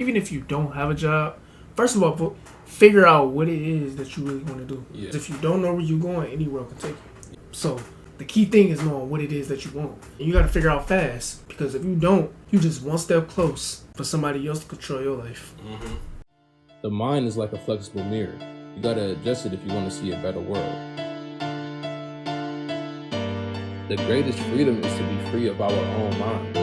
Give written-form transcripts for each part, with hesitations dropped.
even if you don't have a job, first of all, figure out what it is that you really want to do. Yeah. If you don't know where you're going, any road can take you. So the key thing is knowing what it is that you want. And you got to figure out fast, because if you don't, you just one step close for somebody else to control your life. Mm-hmm. The mind is like a flexible mirror. You got to adjust it if you want to see a better world. The greatest freedom is to be free of our own mind.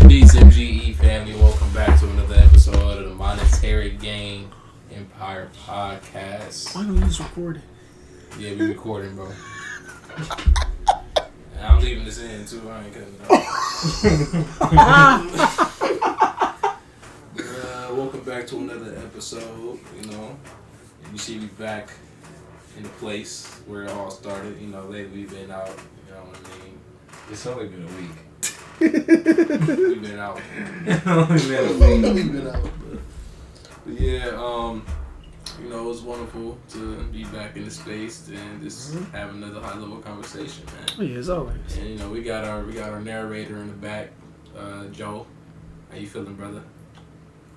Peace, MGE family. Welcome back to another episode of the Monetary Game Empire Podcast. Why don't you just record it? Yeah, we recording, bro. And I'm leaving this in too. I ain't cutting it out. Welcome back to another episode. You know, you see me back in the place where it all started. You know, lately we've been out. You know what I mean? It's only been a week. We've been out. We've been out. But yeah, you know, it was wonderful to be back in the space and just have another high level conversation, man. Oh, yeah, as always. And you know, we got our narrator in the back, Joe. How you feeling, brother?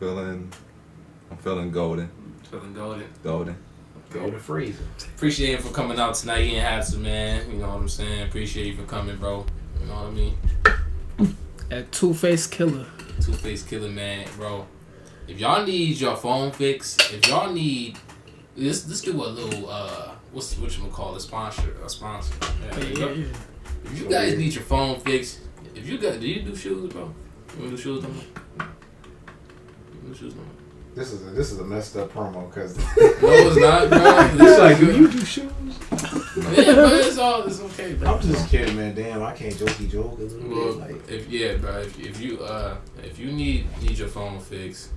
I'm feeling golden. Feeling golden. Golden freezer. Appreciate him for coming out tonight. He ain't had to, man. You know what I'm saying? Appreciate you for coming, bro. You know what I mean? At Two-Face Killer. Two-Face Killer, man, bro. If y'all need your phone fixed, if y'all need let's do a little what you gonna call it, sponsor. Yeah. If you guys need your phone fixed, do you do shoes, bro? You wanna do shoes no more? This is a messed up promo because no, it's not, bro. It's like you do shoes. Yeah, but it's okay, bro. I'm just kidding, man. Damn, I can't jokey joke a little bit. Like, if you need your phone fixed,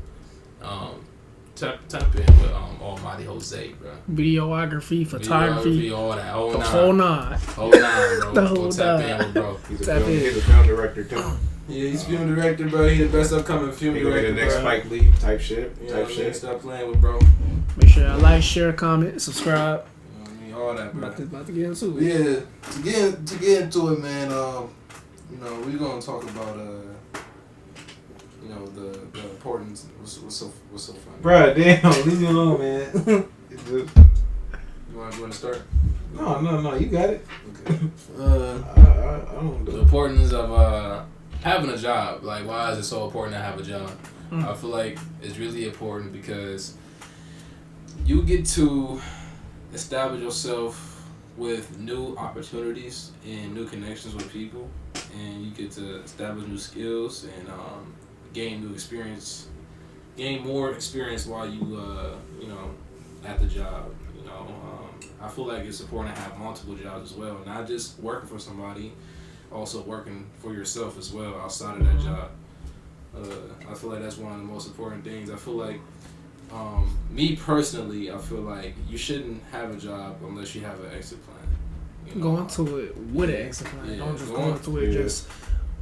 tap in with Almighty Jose, bro. Videography, photography, all that, the whole nine, bro. The whole tap nine. in with bro. He's a film director too. Yeah, he's film director, bro. He the best upcoming film director. The next bro. Spike Lee type shit. Stop playing with bro. Make sure y'all like, share, comment, subscribe. You know what I mean? All that, bro. About to get into it. Yeah, to get into it, man. You know, we're gonna talk about you know, the importance. What's so funny? Bruh, damn, leave me alone, man. You want to start? No, you got it. Okay. I don't do the importance of having a job. Like, why is it so important to have a job? I feel like it's really important because you get to establish yourself with new opportunities and new connections with people, and you get to establish new skills and gain new experience, gain more experience while you you know, at the job. You know, I feel like it's important to have multiple jobs as well, not just working for somebody, also working for yourself as well outside of that job. I feel like that's one of the most important things. I feel like, me personally, I feel like you shouldn't have a job unless you have an exit plan. You know? Go into it with an exit plan. Yeah, Don't just go into it just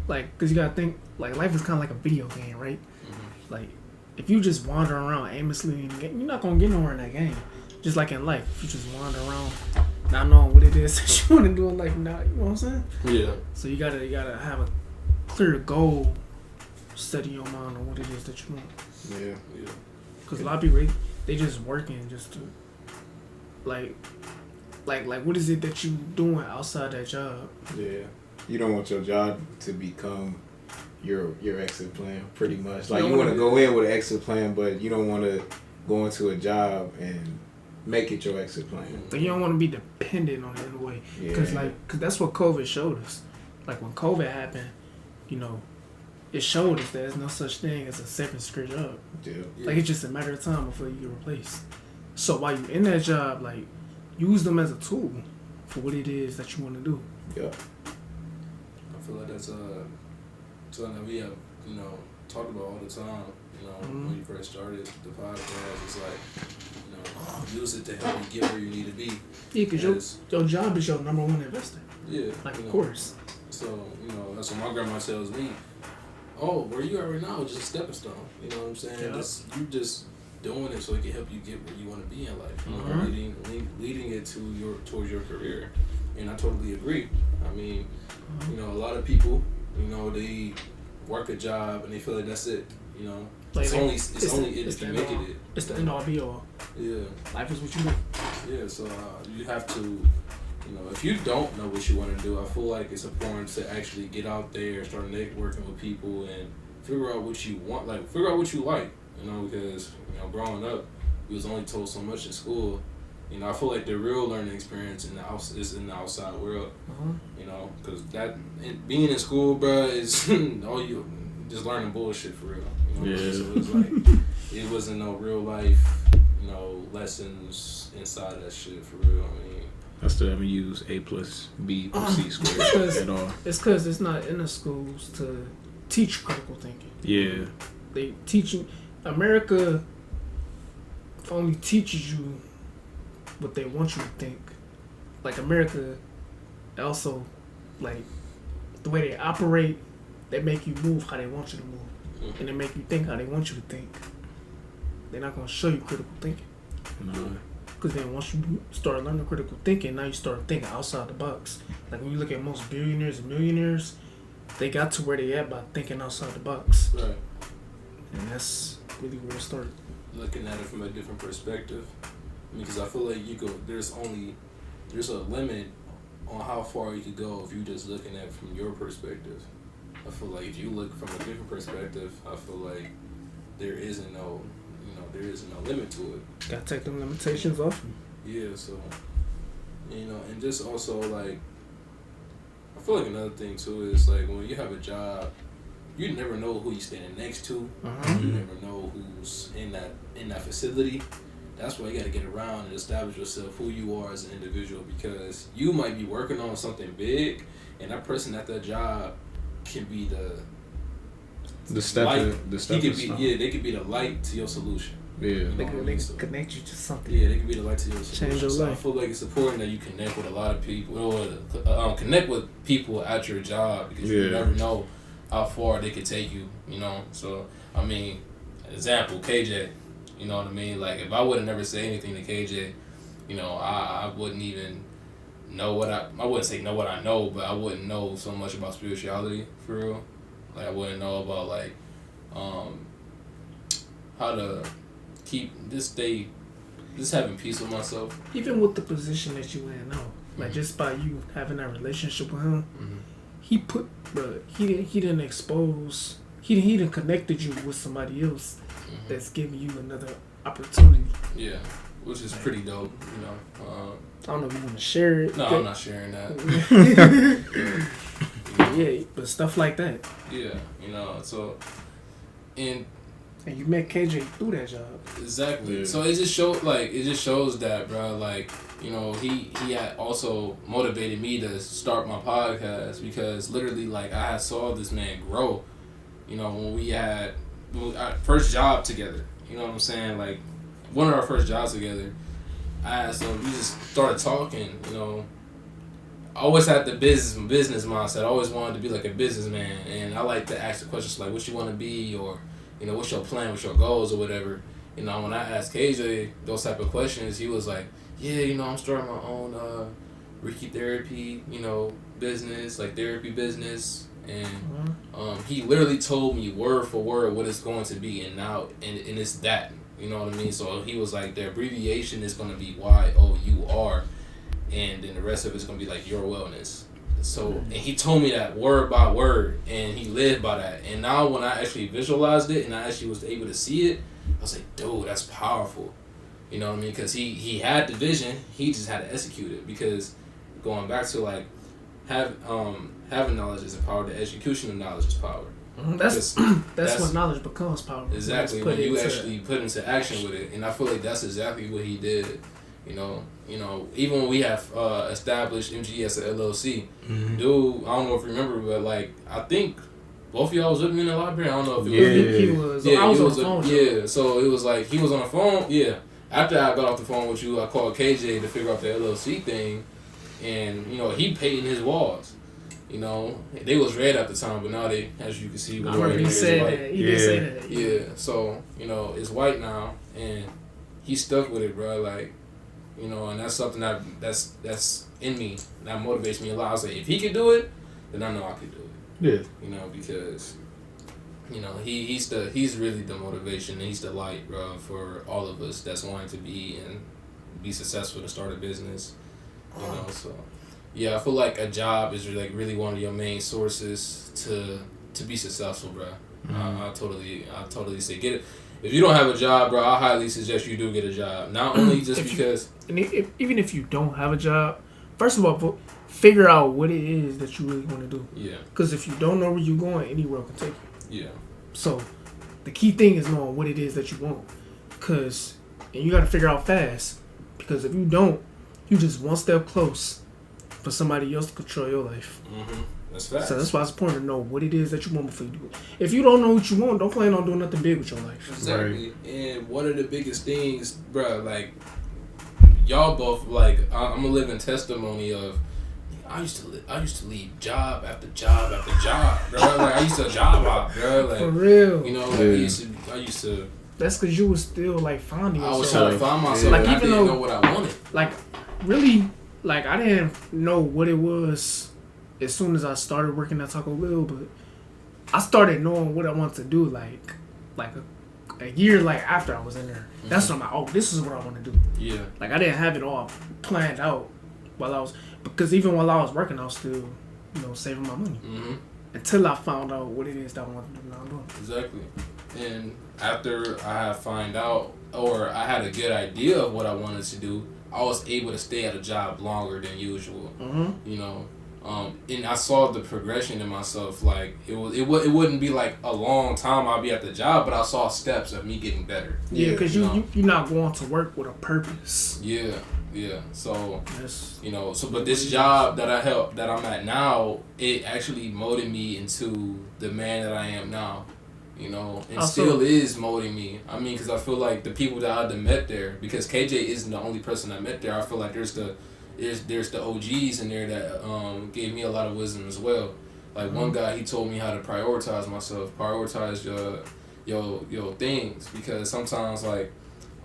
like, because you gotta think, like, life is kind of like a video game, right? Mm-hmm. Like, if you just wander around aimlessly, you're not gonna get nowhere in that game. Just like in life, if you just wander around not knowing what it is that you want to do in life, now, you know what I'm saying? Yeah. So you gotta have a clear goal, set in your mind on what it is that you want. Yeah. Because a lot of people, they just working just to, like what is it that you doing outside that job? Yeah. You don't want your job to become your exit plan, pretty much. Like, you want to go in with an exit plan, but you don't want to go into a job and make it your exit plan. Like, you don't want to be dependent on it in a way. Because that's what COVID showed us. Like, when COVID happened, you know, it showed us there's no such thing as a second secure job. Yeah. Like, it's just a matter of time before you get replaced. So while you're in that job, like, use them as a tool for what it is that you want to do. Yeah. I feel like that's something that we have, you know, talked about all the time. You know, when you first started the podcast, it's like, you know, use it to help you get where you need to be. Yeah, because your job is your number one investor. Yeah. Like, of course. So, you know, that's what my grandma tells me. Oh, where you are right now is just a stepping stone. You know what I'm saying? Yeah. You just doing it so it can help you get where you want to be in life. You know, leading it towards your career. And I totally agree. I mean, you know, a lot of people, you know, they work a job and they feel like that's it. You know, like, it's only it if you make it. It's the end all be all. Yeah. Life is what you do. Yeah. So you have to, you know, if you don't know what you want to do, I feel like it's important to actually get out there, start networking with people, and figure out what you want. Like, figure out what you like. You know, because, you know, growing up, we was only told so much in school. You know, I feel like the real learning experience is in the outside world. You know, because being in school, bro, is all you just learning bullshit for real. You know? Yeah. So it's like it wasn't no real life, you know, lessons inside that shit for real. I mean, I still haven't used A plus B plus C squared at all. It's because it's not in the schools to teach critical thinking. Yeah. They teaching America only teaches you what they want you to think. Like, America also, like, the way they operate, they make you move how they want you to move. And they make you think how they want you to think. They're not going to show you critical thinking. No. Because then once you start learning critical thinking, now you start thinking outside the box. Like, when you look at most billionaires and millionaires, they got to where they at by thinking outside the box. right. And that's really where it started. Looking at it from a different perspective, because I feel like there's a limit on how far you could go if you're just looking at it from your perspective. I feel like if you look from a different perspective, I feel like there isn't no limit to it. Gotta take them limitations off. Yeah, so, you know, and just also, like, I feel like another thing too is, like, when you have a job, you never know who you're standing next to. You never know who's in that facility. That's why you gotta get around and establish yourself, who you are as an individual, because you might be working on something big, and that person at that job can be the step. They could be the light to your solution. Yeah. You know They what I can mean? So, connect you to something. yeah, they can be the light to your solution. Change your So life. I feel like it's important that you connect with a lot of people, or connect with people at your job, because you never know how far they could take you. You know, so I mean, example, KJ. You know what I mean? Like, if I would have never said anything to KJ, you know, I wouldn't even know I wouldn't say know what I know, but I wouldn't know so much about spirituality for real. Like, I wouldn't know about, like, how to keep just having peace with myself. Even with the position that you in now, like, just by you having that relationship with him, he didn't expose, he didn't connected you with somebody else that's giving you another opportunity. Yeah, which is pretty dope, you know. I don't know if you want to share it. No, I'm not sharing that. Yeah, but stuff like that. Yeah, you know, so, and you met KJ through that job. Exactly. Yeah. So it just shows that, bro, like, you know, he had also motivated me to start my podcast, because literally, like, I saw this man grow, you know, when we had our first job together. You know what I'm saying? Like, one of our first jobs together, we just started talking, you know. I always had the business mindset. I always wanted to be like a businessman, and I like to ask the questions like, what you want to be, or, you know, what's your plan, what's your goals, or whatever. You know, when I asked KJ those type of questions, he was like, yeah, you know, I'm starting my own Reiki therapy, you know, business, like therapy business. And he literally told me word for word what it's going to be, and it's that. You know what I mean? So he was like, the abbreviation is going to be YOUR, and then the rest of it's going to be like your wellness. So, and he told me that word by word, and he lived by that. And now when I actually visualized it and I actually was able to see it, I was like, dude, that's powerful. You know what I mean? Because he had the vision, he just had to execute it. Because going back to like having knowledge is a power, the execution of knowledge is power. That's when knowledge becomes power. Exactly, when you actually put into action with it. And I feel like that's exactly what he did. You know, even when we have established MGE as an LLC, dude, I don't know if you remember, but like I think both of y'all was with me in the library. I don't know if he was. I was on the phone. Yeah, so it was like he was on the phone. Yeah, after I got off the phone with you, I called KJ to figure out the LLC thing, and you know he painted his walls. You know, they was red at the time, but now they, as you can see, he said that. He did say that. Yeah, so you know it's white now, and he stuck with it, bro. Like. You know, and that's something that's in me. That motivates me a lot. I was like, if he could do it, then I know I could do it. Yeah. You know, because, you know, he's really the motivation and he's the light, bro, for all of us that's wanting to be successful to start a business. You know, so yeah, I feel like a job is like really one of your main sources to be successful, bro. I totally say get it. If you don't have a job, bro, I highly suggest you do get a job. Not only just because... even if you don't have a job, first of all, figure out what it is that you really want to do. Yeah. Because if you don't know where you're going, anywhere can take you. Yeah. So, the key thing is knowing what it is that you want. And you got to figure out fast. Because if you don't, you just one step close for somebody else to control your life. Mm-hmm. That's fast. So that's why it's important to know what it is that you want before you do it. If you don't know what you want, don't plan on doing nothing big with your life. Exactly. Right. And one of the biggest things, bro, like, y'all both, like, I'm a living testimony of, I used to leave job after job after job, bro. Like, I used to job hop, bro. Like, for real. You know, like, I used to. That's because you was still, like, finding yourself. I was trying to find myself, like, and even I didn't know what I wanted. Like, really, like, I didn't know what it was as soon as I started working at Taco Bell, but I started knowing what I wanted to do like a year like after I was in there. Mm-hmm. That's when I'm like, this is what I want to do. Yeah. Like I didn't have it all planned out because even while I was working, I was still, saving my money. Mm-hmm. Until I found out what it is that I wanted to do now I'm doing. Exactly. And after I find out, or I had a good idea of what I wanted to do, I was able to stay at a job longer than usual. Mm-hmm. And I saw the progression in myself. Like it wouldn't be like a long time I'll be at the job, but I saw steps of me getting better. Yeah, because you're not going to work with a purpose. Yeah. So but this job that I'm at now, it actually molded me into the man that I am now. And still is molding me. I mean, because I feel like the people that I met there, because KJ isn't the only person I met there. I feel like there's the OGs in there that gave me a lot of wisdom as well. Like one guy, he told me how to prioritize myself, prioritize your things, because sometimes like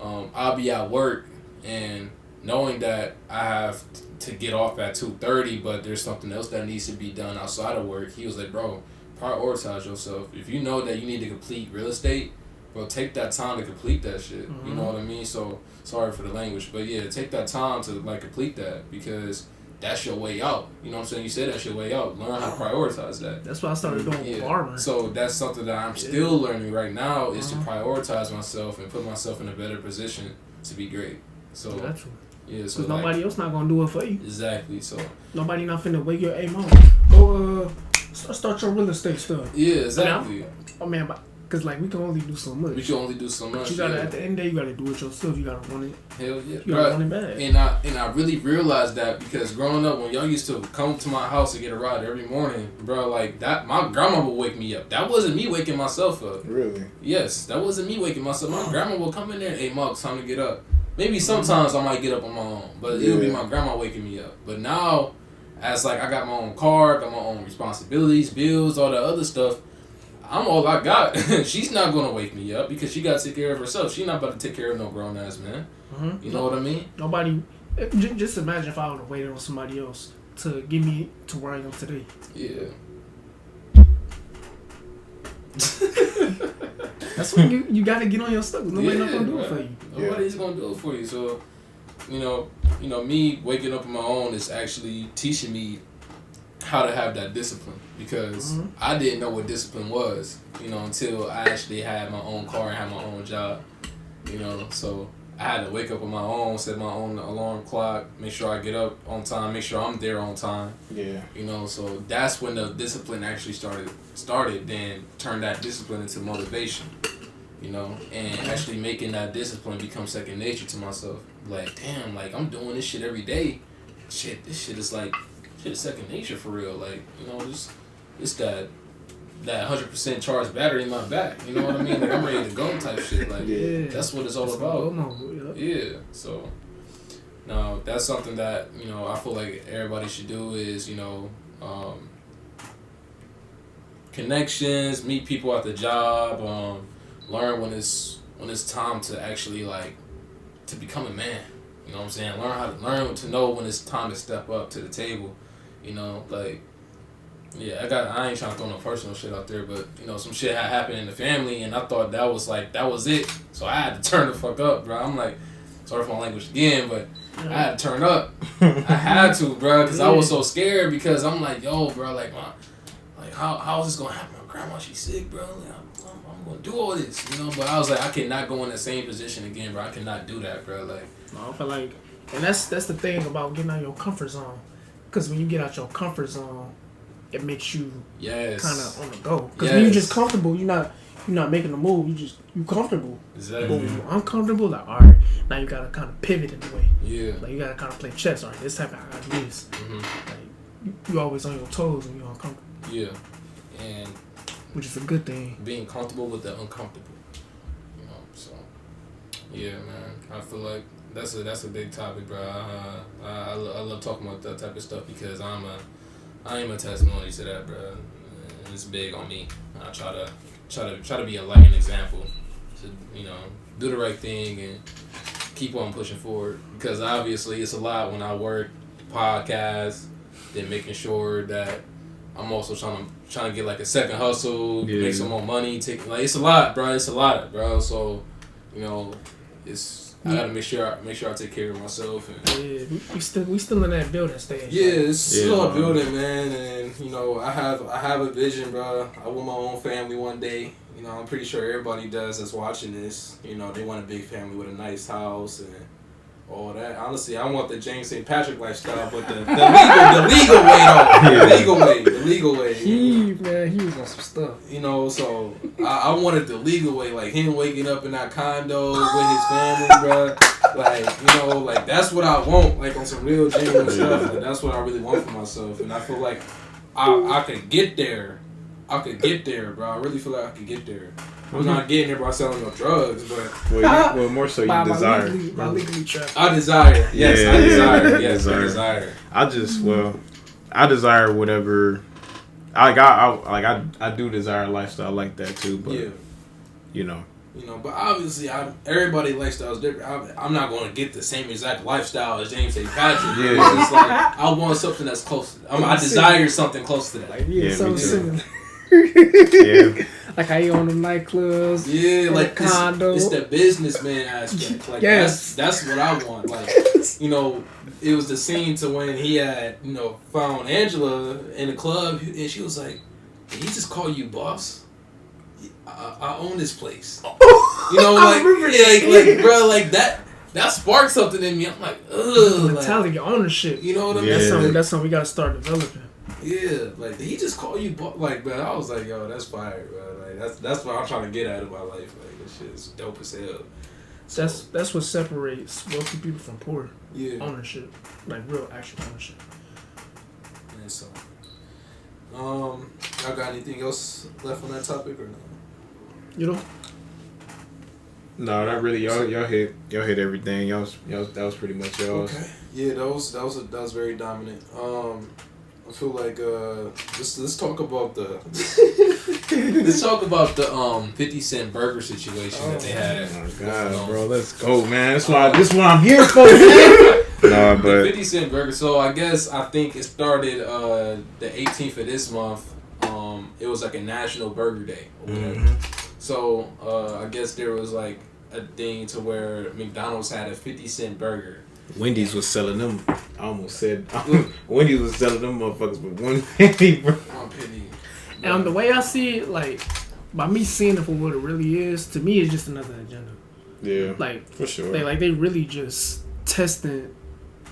I'll be at work and knowing that I have to get off at 2:30, but there's something else that needs to be done outside of work. He was like, bro, prioritize yourself. If you know that you need to complete real estate, bro, take that time to complete that shit. Mm-hmm. You know what I mean? So sorry for the language, but yeah, take that time to like complete that, because that's your way out. You know what I'm saying? You said that's your way out. Learn how to prioritize that. That's what I started doing with armor. So that's something that I'm still learning right now, is to prioritize myself and put myself in a better position to be great. So that's true. Yeah, so because nobody else not gonna do it for you. Exactly. So nobody not finna wake your mom. Go start your real estate stuff. Yeah, exactly. Because like we can only do so much. We can only do so much. But you gotta at the end of the day, you gotta do it yourself. You gotta run it. Hell yeah. You gotta run it bad. And I really realized that, because growing up, when y'all used to come to my house to get a ride every morning, bro, like that, my grandma would wake me up. That wasn't me waking myself up. Really? Yes, that wasn't me waking myself. My grandma would come in there, hey, Mug, it's time to get up. Maybe sometimes I might get up on my own, but it'll be my grandma waking me up. But now, as like I got my own car, got my own responsibilities, bills, all that other stuff, I'm all I got. She's not gonna wake me up because she got to take care of herself. She's not about to take care of no grown ass man. Mm-hmm. You know what I mean? Nobody. Just imagine if I would have waited on somebody else to get me to where I am today. Yeah. That's when you gotta get on your stuff. Nobody's not gonna do it for you. Nobody's gonna do it for you. So, me waking up on my own is actually teaching me how to have that discipline, because I didn't know what discipline was, until I actually had my own car and had my own job, so I had to wake up on my own, set my own alarm clock, make sure I get up on time, make sure I'm there on time. Yeah. So that's when the discipline actually started, then turned that discipline into motivation, and actually making that discipline become second nature to myself. Like, damn, like, I'm doing this shit every day. This shit is like, second nature for real. Like, it's that 100% charged battery in my back. You know what I mean? Like, I'm ready to go type shit. Like, that's what it's all about. Yeah. So, no, that's something that, I feel like everybody should do is, connections, meet people at the job, learn when it's time to actually, like, to become a man. You know what I'm saying? Learn to know when it's time to step up to the table. Like, yeah, I ain't trying to throw no personal shit out there, but some shit had happened in the family, and I thought that was it. So I had to turn the fuck up, bro. I'm like, sorry for my language again, but I had to turn up. I had to, bro, because I was so scared, because I'm like, yo, bro, like, how is this gonna happen? My grandma, she's sick, bro. Like, I'm gonna do all this, But I was like, I cannot go in the same position again, bro. I cannot do that, bro. Like, no, I feel like, and that's the thing about getting out of your comfort zone, because when you get out your comfort zone, it makes you kind of on the go. Because when you're just comfortable, you're not making a move. You comfortable. Exactly. But when you're uncomfortable, like, all right, now you gotta kind of pivot in a way. Yeah. Like, you gotta kind of play chess. All right, this time I gotta do this. Like, you always on your toes when you're uncomfortable. Yeah. And which is a good thing. Being comfortable with the uncomfortable. So yeah, man. I feel like that's a big topic, bro. I love talking about that type of stuff, because I am a testimony to that, bro. And it's big on me. I try to be a light and example to do the right thing and keep on pushing forward, because obviously it's a lot when I work podcast, then making sure that I'm also trying to get like a second hustle, make some more money. It's a lot, bro. It's a lot, bro. So, I gotta make sure I take care of myself. And we still in that building stage. Yeah, it's still a building, man. And I have a vision, bro. I want my own family one day. I'm pretty sure everybody does that's watching this. They want a big family with a nice house and all that. Honestly, I want the James St. Patrick lifestyle, but the legal way though. The legal way. He was on some stuff. So I wanted the legal way, like him waking up in that condo with his family, bro. Like, like that's what I want, like on some real genuine stuff. Like, that's what I really want for myself, and I feel like I could get there. Bro. I really feel like I could get there. I'm not getting there by selling no drugs, but well, more so you desire. Legally trapped. I desire. Yes, I desire. Yes, I desire. I desire whatever. I do desire a lifestyle like that too, but but obviously, everybody lifestyle is different. I'm not going to get the same exact lifestyle as James St. Patrick. Yeah, it's like I want something that's close. I desire something close to that. Like, something similar. Yeah. Like how you own the nightclubs. Yeah, like condo. It's the businessman aspect. Like that's what I want. Like it was the scene to when he had found Angela in the club, and she was like, "Did he just call you boss? I own this place." Bro, like that sparked something in me. I'm like, ugh. Mentality, ownership. You know what I mean? Yeah. That's something we gotta start developing. Yeah, like did he just call you like, man? I was like, yo, that's fire, bro. Like that's what I'm trying to get out of my life. Like this shit is dope as hell. So, that's what separates wealthy people from poor. Yeah, ownership, like real actual ownership. And so, y'all got anything else left on that topic or no? No, not really. Y'all hit everything. Y'all that was pretty much y'all's. Okay. Yeah, that was very dominant. I feel like let's talk about the 50 Cent burger situation that they had. Oh my god, bro, let's go, man. This is what I'm here for, man. No, but 50 Cent burger. So I think it started the 18th of this month. It was like a National Burger Day. Mm-hmm. So I guess there was like a thing to where McDonald's had a 50 Cent burger. Wendy's was selling them. I almost said Wendy's was selling them motherfuckers for 1 penny, bro. 1 penny. And the way I see it, like, by me seeing it for what it really is, to me, it's just another agenda. Yeah, like for sure. They really just testing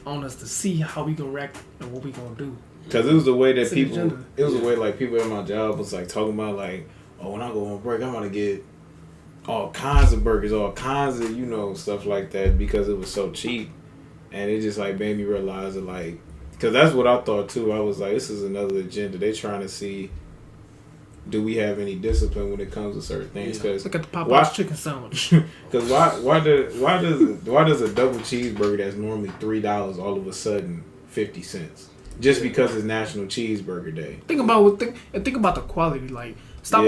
on us to see how we gonna react and what we gonna do. Because it was the way that It's people, it was the way like people at my job was like talking about like, oh, when I go on break, I'm gonna get all kinds of burgers, all kinds of, you know, stuff like that because it was so cheap. And it just like made me realize that like, because that's what I thought too. I was like, this is another agenda. They trying to see, do we have any discipline when it comes to certain things? Because look at the Popeye's chicken sandwich. Because why does a double cheeseburger that's normally $3 all of a sudden 50 cents? Just because it's National Cheeseburger Day. Think about the quality. Like stop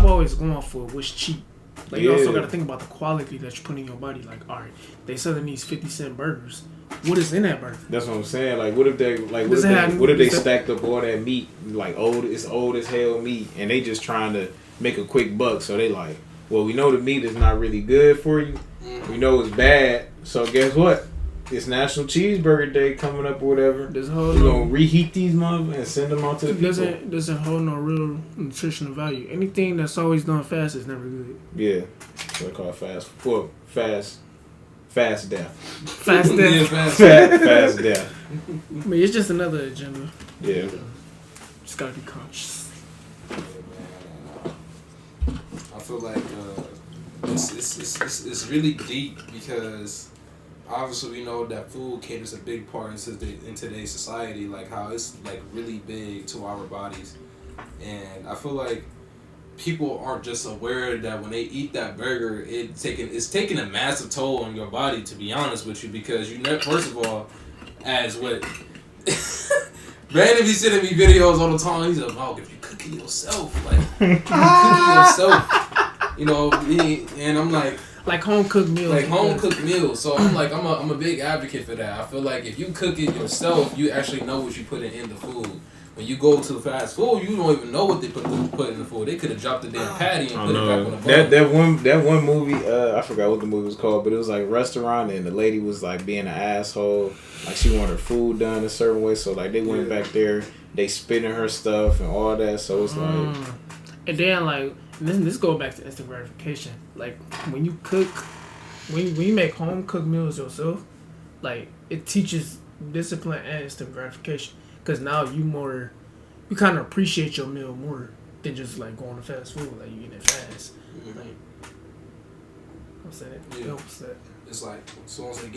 always going for what's cheap. Like you also got to think about the quality that you put in your body. Like, all right, they selling these 50-cent burgers. What is in that burger? That's what I'm saying. Like, what if they stacked up all that meat, like old as hell meat, and they just trying to make a quick buck? So they like, well, we know the meat is not really good for you. We know it's bad. So guess what? It's National Cheeseburger Day coming up or whatever. We're gonna reheat these motherfuckers and send them out to the people. Doesn't hold no real nutritional value. Anything that's always done fast is never good. Yeah, what I call it fast death. Fast death. Fast death. I mean, it's just another agenda. Yeah. Just gotta be conscious. I feel like it's really deep because obviously we know that food caters a big part in today's society, like how it's like really big to our bodies, and I feel like people aren't just aware that when they eat that burger, it's taking a massive toll on your body. To be honest with you, because first of all, as what Brandon be sending me videos all the time. He's like, "Oh, if you cook it yourself, like you cook it yourself, you know," and I'm like home cooked meals. Like home cooked meals. So I'm like, I'm a big advocate for that. I feel like if you cook it yourself, you actually know what you put in the food. When you go to fast food, you don't even know what they put in the food. They could have dropped the damn patty and put it back on the bun. That one movie, I forgot what the movie was called, but it was like a restaurant and the lady was like being an asshole. Like she wanted her food done a certain way, so like they went back there, they spit in her stuff and all that. So it's like, and then like this goes back to instant gratification. Like when you cook, when you make home cooked meals yourself, like it teaches discipline and instant gratification. Because now you kind of appreciate your meal more than just like going to fast food, like you eating it fast. Mm-hmm. Like, what's that? Yeah. What's that? It's like as soon as they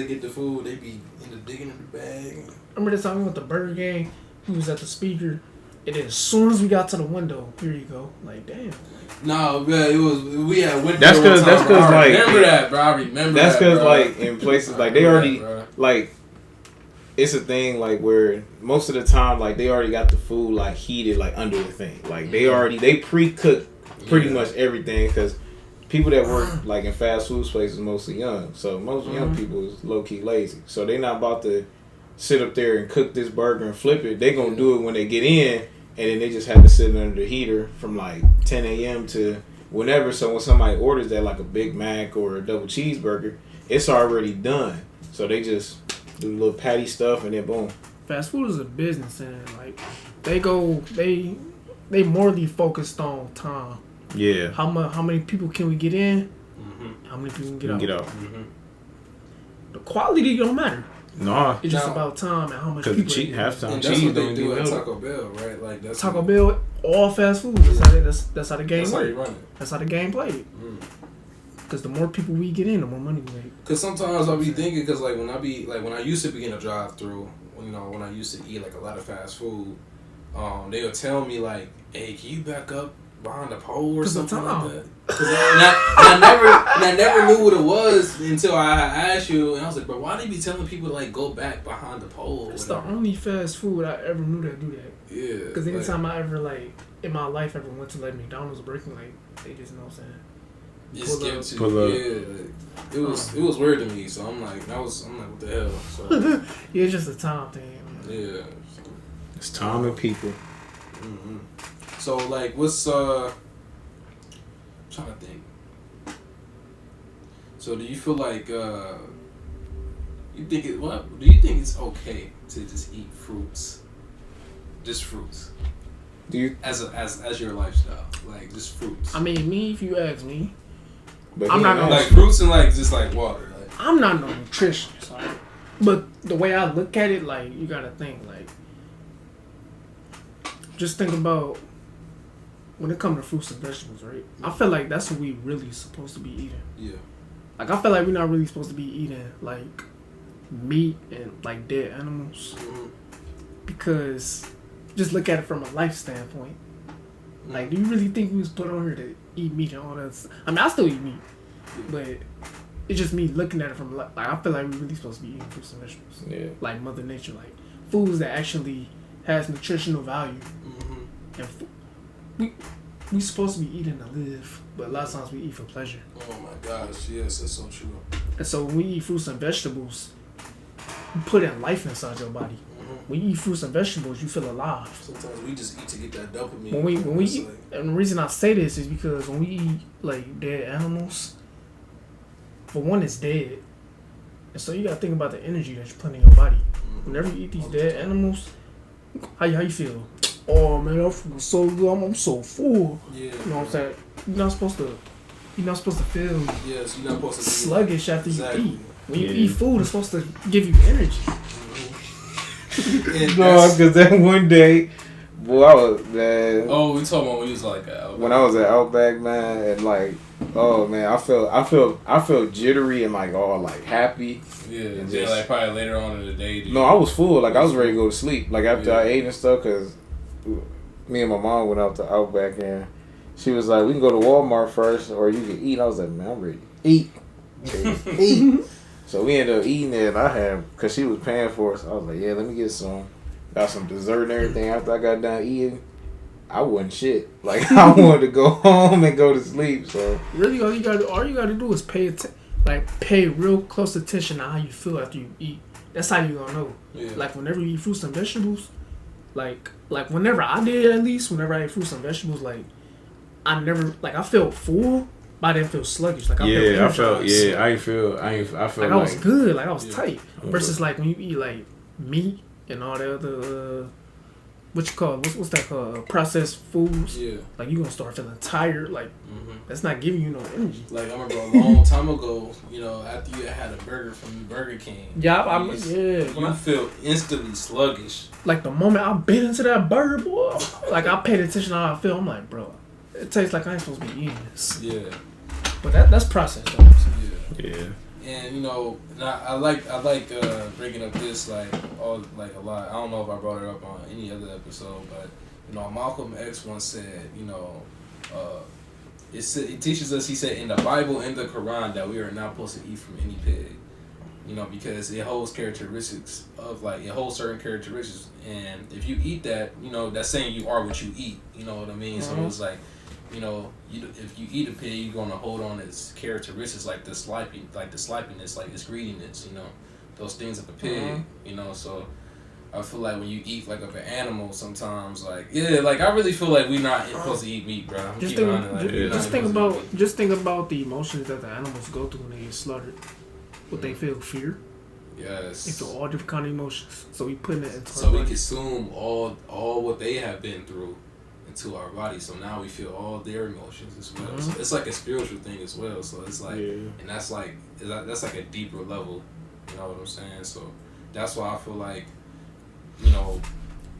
get the food, they be digging in the bag. Remember the time we went to Burger King? We was at the speaker, and then as soon as we got to the window, here you go. Like, damn. No, man, it was we had went. That's because like remember that, bro. I remember that's because like in places like they already like. It's a thing like where most of the time like they already got the food like heated like under the thing, like they pre-cook pretty much everything, because people that work like in fast food places mostly young, so most young people is low-key lazy, so they not about to sit up there and cook this burger and flip it. They gonna do it when they get in, and then they just have to sit under the heater from like 10 a.m. to whenever. So when somebody orders that like a Big Mac or a double cheeseburger, it's already done, so they just do a little patty stuff and then boom. Fast food is a business, and like they morally focused on time. Yeah. How many people can we get in? Mm-hmm. How many people can get out? Mm-hmm. The quality don't matter. No, it's just about time and how much people. Because halftime that's cheese what they don't do at get Taco Bell, right? Like that's Taco Bell, all fast food. That's how the game works. That's how the game played. Because the more people we get in, the more money we make. Because sometimes I'll be thinking, because like when I used to be in a drive-through, you know, when I used to eat like a lot of fast food, they would tell me like, "Hey, can you back up behind the pole or something like that?" And I never knew what it was until I asked you, and I was like, "Bro, why do you be telling people to like go back behind the pole?" It's the only fast food I ever knew that do that. Yeah. Because anytime I ever like in my life ever went to like McDonald's or Burger King, like they just know what I'm saying. Just give it to you. Yeah, like, it was weird to me. So I'm like, what the hell? So yeah, it's just a time thing. Yeah, it's time and people. Mm-hmm. So like, what's I'm trying to think. So do you feel like do you think it's okay to just eat fruits? Just fruits. Do you as your lifestyle, like just fruits? I mean, if you ask me, but I'm not like fruits and like just like water. Like. I'm not no nutritionist, like, but the way I look at it, like you gotta think, like, just think about when it comes to fruits and vegetables, right? I feel like that's what we really supposed to be eating. Yeah. Like I feel like we're not really supposed to be eating like meat and like dead animals, because just look at it from a life standpoint. Like, do you really think we was put on here to eat meat and all that? I mean, I still eat meat, but it's just me looking at it from like I feel like we're really supposed to be eating fruits and vegetables. Yeah. Like Mother Nature, like foods that actually has nutritional value. And we supposed to be eating to live, but a lot of times we eat for pleasure. Oh my gosh, yes, that's so true. And so when we eat fruits and vegetables, you put in life inside your body. When you eat fruits and vegetables, you feel alive. Sometimes we just eat to get that dopamine. When we eat, and the reason I say this is because when we eat like dead animals, for one, it's dead, and so you gotta think about the energy that you put in your body. Whenever you eat these dead animals, how you feel? Oh man, I feel so good. I'm so full. Yeah. You know what I'm saying? You're not supposed to feel yes, you're not supposed to sluggish after you eat. When you Yeah. eat food, it's supposed to give you energy. No, because that one day, boy, I was, man. Oh, we talking about when you was like when I was at Outback, man, and like, oh man, I felt jittery and like all like happy. Yeah, and yeah, just, like probably later on in the day. No, I was full. Like I was ready to go to sleep. Like after Yeah. I ate and stuff, cause me and my mom went out to Outback and she was like, "We can go to Walmart first, or you can eat." I was like, "Man, I'm ready to eat." Eat. So we ended up eating it, and I had, cause she was paying for us. I was like, "Yeah, let me get some." Got some dessert and everything. After I got done eating, I wasn't shit. Like I wanted to go home and go to sleep. So really, all you gotta do is pay real close attention to how you feel after you eat. That's how you gonna know. Yeah. Like whenever you eat fruits and vegetables, like whenever I did, at least whenever I ate fruits and vegetables, like I never, like I felt full, but I didn't feel sluggish. Like I felt energized. I felt like I was good, like I was Yeah. tight. Versus like when you eat like meat and all the other what you call what's that called, processed foods. Yeah. Like you gonna start feeling tired. Like that's not giving you no energy. Like I remember a long time ago, you know, after you had a burger from Burger King. Yeah, you feel instantly sluggish. Like the moment I bit into that burger, boy, like I paid attention to how I feel. I'm like, bro, it tastes like I ain't supposed to be eating this. Yeah. But that's processed though. Yeah. And you know, I like bringing up this like a lot. I don't know if I brought it up on any other episode, but you know, Malcolm X once said, you know, it teaches us. He said in the Bible and the Quran that we are not supposed to eat from any pig. You know, because it holds characteristics of it holds certain characteristics, and if you eat that, you know, that's saying you are what you eat. You know what I mean? So it's like, you know, if you eat a pig, you're gonna hold on its characteristics like the slipiness, like its greediness. You know, those things of a pig. You know, so I feel like when you eat like of an animal, sometimes like I really feel like we're not supposed to eat meat, bro. Just think about the emotions that the animals go through when they get slaughtered. What they feel, fear. Yes. They feel all different kind of emotions. So we put it into so we consume all what they have been through into our body. So now we feel all their emotions as well. So it's like a spiritual thing as well. So it's like, and that's like a deeper level. You know what I'm saying? So that's why I feel like, you know,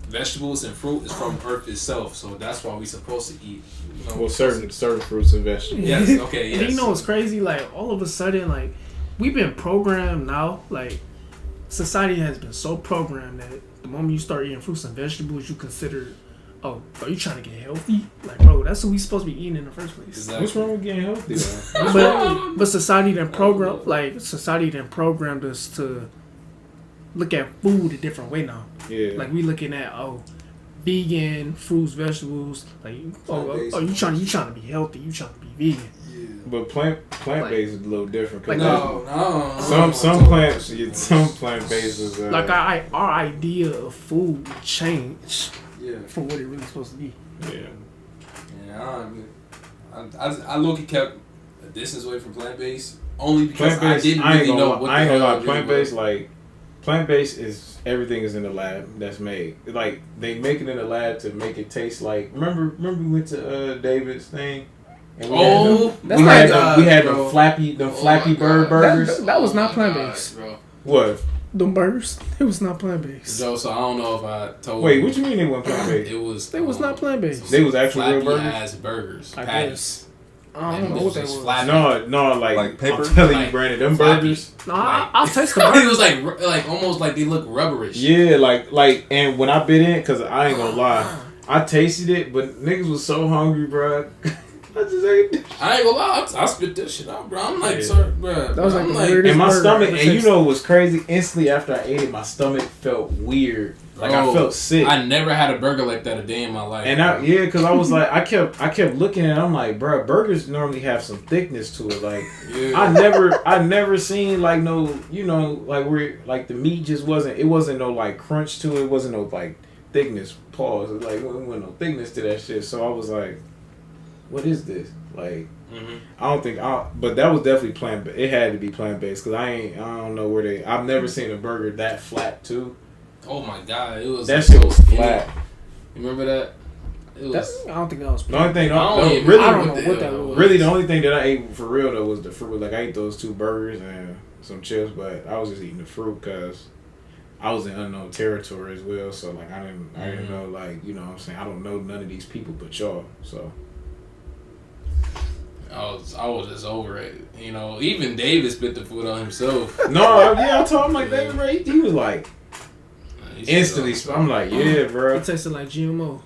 vegetables and fruit is from Earth itself. So that's why we supposed to eat. You know, certain fruits and vegetables. Yes. Okay. Yes. And you know what's crazy? Like all of a sudden, like we've been programmed now. Like society has been so programmed that the moment you start eating fruits and vegetables, you consider, oh, are you trying to get healthy? Like, bro, that's what we supposed to be eating in the first place. Exactly. What's wrong with getting healthy? but society then programmed us to look at food a different way now. Yeah. Like we looking at vegan fruits, vegetables. Like you trying to be healthy? You trying to be vegan? But plant based is a little different. Like, no. Some plant based is like our idea of food changed Yeah. from what it really supposed to be. Yeah. I low-key kept a distance away from plant-based only because I didn't really know what the hell. I ain't gonna lie. Plant-based, like, plant-based is everything is in the lab that's made. Like, they make it in the lab to make it taste like. Remember we went to David's thing. And we had the flappy bird burgers. That was not plant-based. What? Them burgers, it was not plant-based. Joe, so I don't know if I told Wait, what you mean they weren't plant-based? They was not plant-based. They was actually real burgers? Ass burgers. Patties. I don't know what that was. No, like paper? I'm telling you, Brandon, them flappy. burgers. No, I'll taste the burgers. It was like almost like they look rubberish. Yeah, like, and when I bit in, because I ain't gonna lie, I tasted it, but niggas was so hungry, bro. I just ate it. I ain't gonna lie, I spit this shit out, bro. I'm like, sorry, bro. That was like the weirdest. And my stomach, and you know what was crazy? Instantly after I ate it, my stomach felt weird. Like, I felt sick. I never had a burger like that a day in my life. And because I was like, I kept looking at it. I'm like, bro, burgers normally have some thickness to it. Like, I never seen like no, you know, like where like the meat just wasn't no like crunch to it. It wasn't no like thickness. Pause. It like it wasn't no thickness to that shit. So I was like, what is this? Like, I don't think but that was definitely plant. It had to be plant based because I don't know where I've never seen a burger that flat too. Oh my god, it was that shit was flat. You remember that? It was. I don't think that was. The only thing, I don't know what that was. Really, the only thing that I ate for real though was the fruit. Like I ate those 2 burgers and some chips, but I was just eating the fruit because I was in unknown territory as well. So like I didn't know, like, you know what I'm saying, I don't know none of these people but y'all. So I was just over it. You know, even David spit the food on himself. I told him like David, bro. He was like instantly. I'm like, yeah, bro. It tasted like GMO.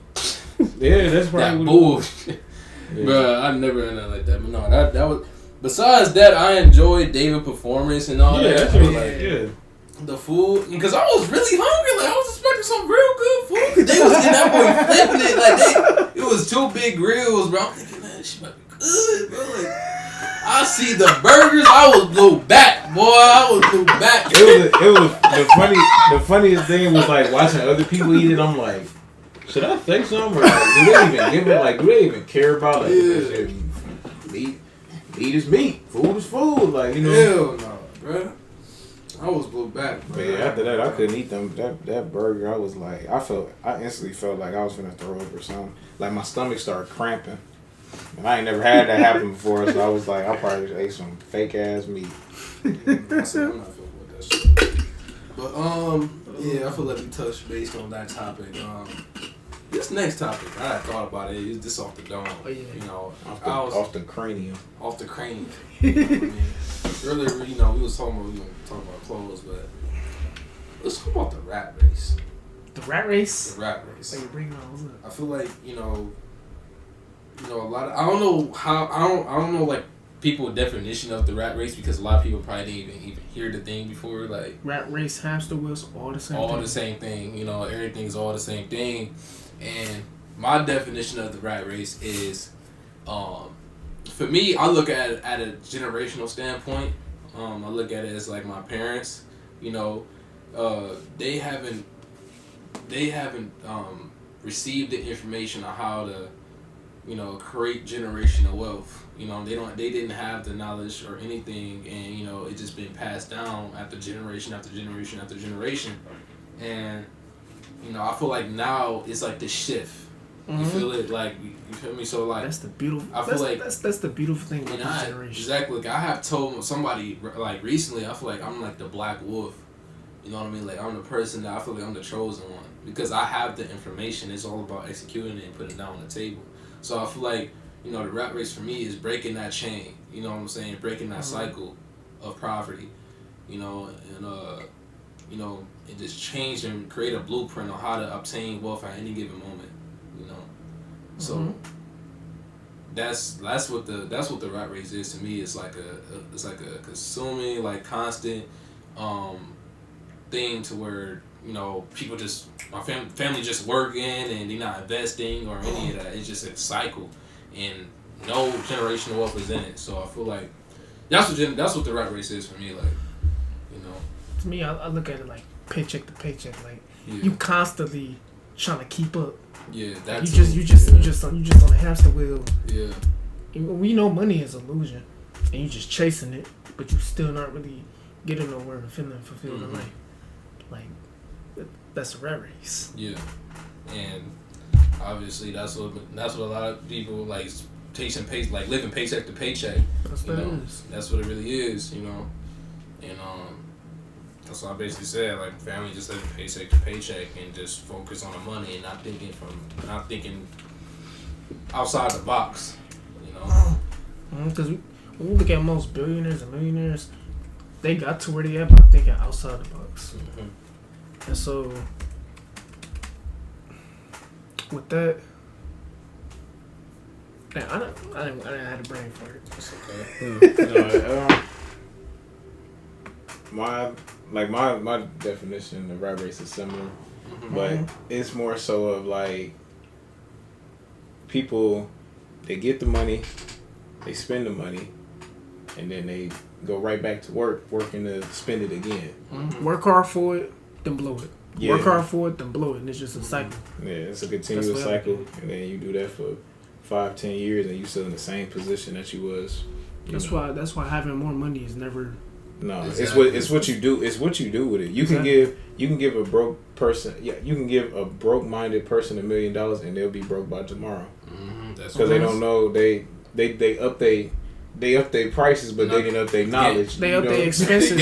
Yeah, that's probably that bullshit. Yeah. Bro, I never had nothing like that. But no, that was. Besides that, I enjoyed David's performance and all that. The food, because I was really hungry. Like I was expecting some real good food. Cause they was in that boy flipping it. Like it was 2 big grills, bro. I'm thinking, man, this shit might be good, bro. Like, I see the burgers, I was blew back, boy. I was blew back. It was the funniest thing was like watching other people eat it. I'm like, should I say something? Or like, do they even give it? Like, do they even care about like meat? Meat is meat. Food is food. Like, you know. Hell no, bro. I was blew back, bro. But yeah, after that, I couldn't eat them. That burger, I was like, I instantly felt like I was gonna throw up or something. Like my stomach started cramping. And I ain't never had that happen before, so I was like, I probably just ate some fake ass meat. I'm not feeling with that shit. But yeah, I feel like we touched based on that topic. This next topic, I thought about it. It's just off the dome. Oh, yeah. You know, off the cranium. Off the cranium. You know what I mean? Earlier, you know, we was talking about clothes, but let's talk about the rat race. The rat race. The rat race. Like, bring it on. I feel like you know, a lot of I don't know like people's definition of the rat race because a lot of people probably didn't even hear the thing before. Like rat race, hamster wheels, all the same. The same thing. You know, everything's all the same thing. And my definition of the rat race is, for me, I look at it at a generational standpoint. I look at it as like my parents. You know, they haven't received the information on how to, you know, create generational wealth. You know, they didn't have the knowledge or anything, and you know, it's just been passed down after generation after generation after generation, and you know, I feel like now it's like the shift. You feel it, like you feel me. So like that's the beautiful. I feel like that's the beautiful thing about this generation. Exactly. Like I have told somebody like recently, I feel like I'm like the black wolf. You know what I mean? Like I'm the person that I feel like I'm the chosen one because I have the information. It's all about executing it and putting it down on the table. So I feel like, you know, the rat race for me is breaking that chain. You know what I'm saying? Breaking that cycle of poverty. You know, and you know, and just change and create a blueprint on how to obtain wealth at any given moment. You know, so that's what the rat race is to me. It's like a consuming, like constant thing to where, you know, people just my family just working and they're not investing or any of that. It's just a cycle, and no generational wealth is in it. So I feel like that's what the rat race is for me. Like, you know, to me, I look at it like paycheck to paycheck. Like you constantly trying to keep up. Yeah, that you just on a hamster wheel. Yeah, we know money is illusion, and you just chasing it. but you still not really getting nowhere and feeling fulfilled in life. Like, that's a rat race. Yeah, and obviously that's what a lot of people like living paycheck to paycheck. That's what it is. That's what it really is, you know. And that's what I basically said. Like, family just living paycheck to paycheck and just focus on the money and not thinking outside the box, you know. Because when we look at most billionaires and millionaires, they got to where they at by thinking outside the box. And so, with that, man, I didn't have the brain for it. It's okay. My definition of rat race is similar, but it's more so of like people, they get the money, they spend the money, and then they go right back to working to spend it again. Work hard for it, then blow it. Yeah. Work hard for it, then blow it, and it's just a cycle. Yeah, it's a continuous cycle, and then you do that for 5-10 years, and you still in the same position that you was. That's why having more money is never. No, exactly. it's what you do. It's what you do with it. You can give a broke person. Yeah, you can give a broke-minded person $1 million, and they'll be broke by tomorrow. That's because they don't know they up their prices, but they didn't up their knowledge. They up their expenses.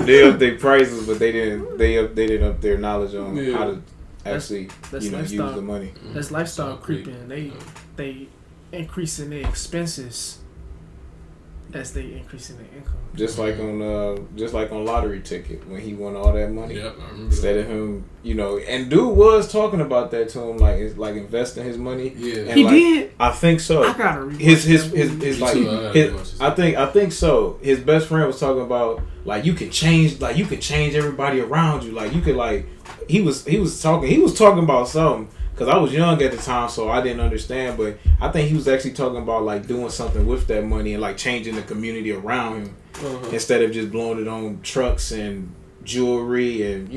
They up their prices, but they didn't up their knowledge on how to actually use the money. That's lifestyle creeping. They increasing their expenses as they increasing their income. Just like on lottery ticket when he won all that money. Yep, I remember instead of him, and dude was talking about that to him, like it's like investing his money. Yeah, and he did. I think so. I gotta read his I think so. His best friend was talking about like you can change everybody around you. Like you could he was talking about something. Because I was young at the time, so I didn't understand. But I think he was actually talking about like doing something with that money and like changing the community around him instead of just blowing it on trucks and jewelry and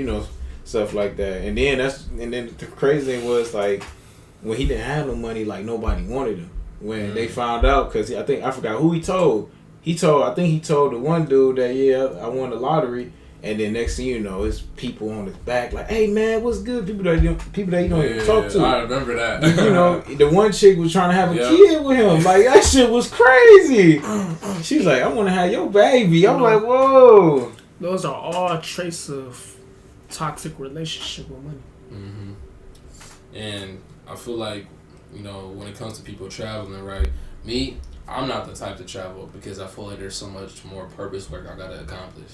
stuff like that. And then the crazy thing was like when he didn't have no money, like nobody wanted him. When they found out, because I forgot who he told. I think he told the one dude that I won the lottery. And then next thing you know, it's people on his back like, "Hey man, what's good?" People that you don't even talk to. I remember that. The one chick was trying to have a kid with him. Like that shit was crazy. She's like, "I want to have your baby." I'm like, "Whoa." Those are all traits of toxic relationship with money. And I feel like when it comes to people traveling, right? Me, I'm not the type to travel because I feel like there's so much more purpose work I gotta accomplish.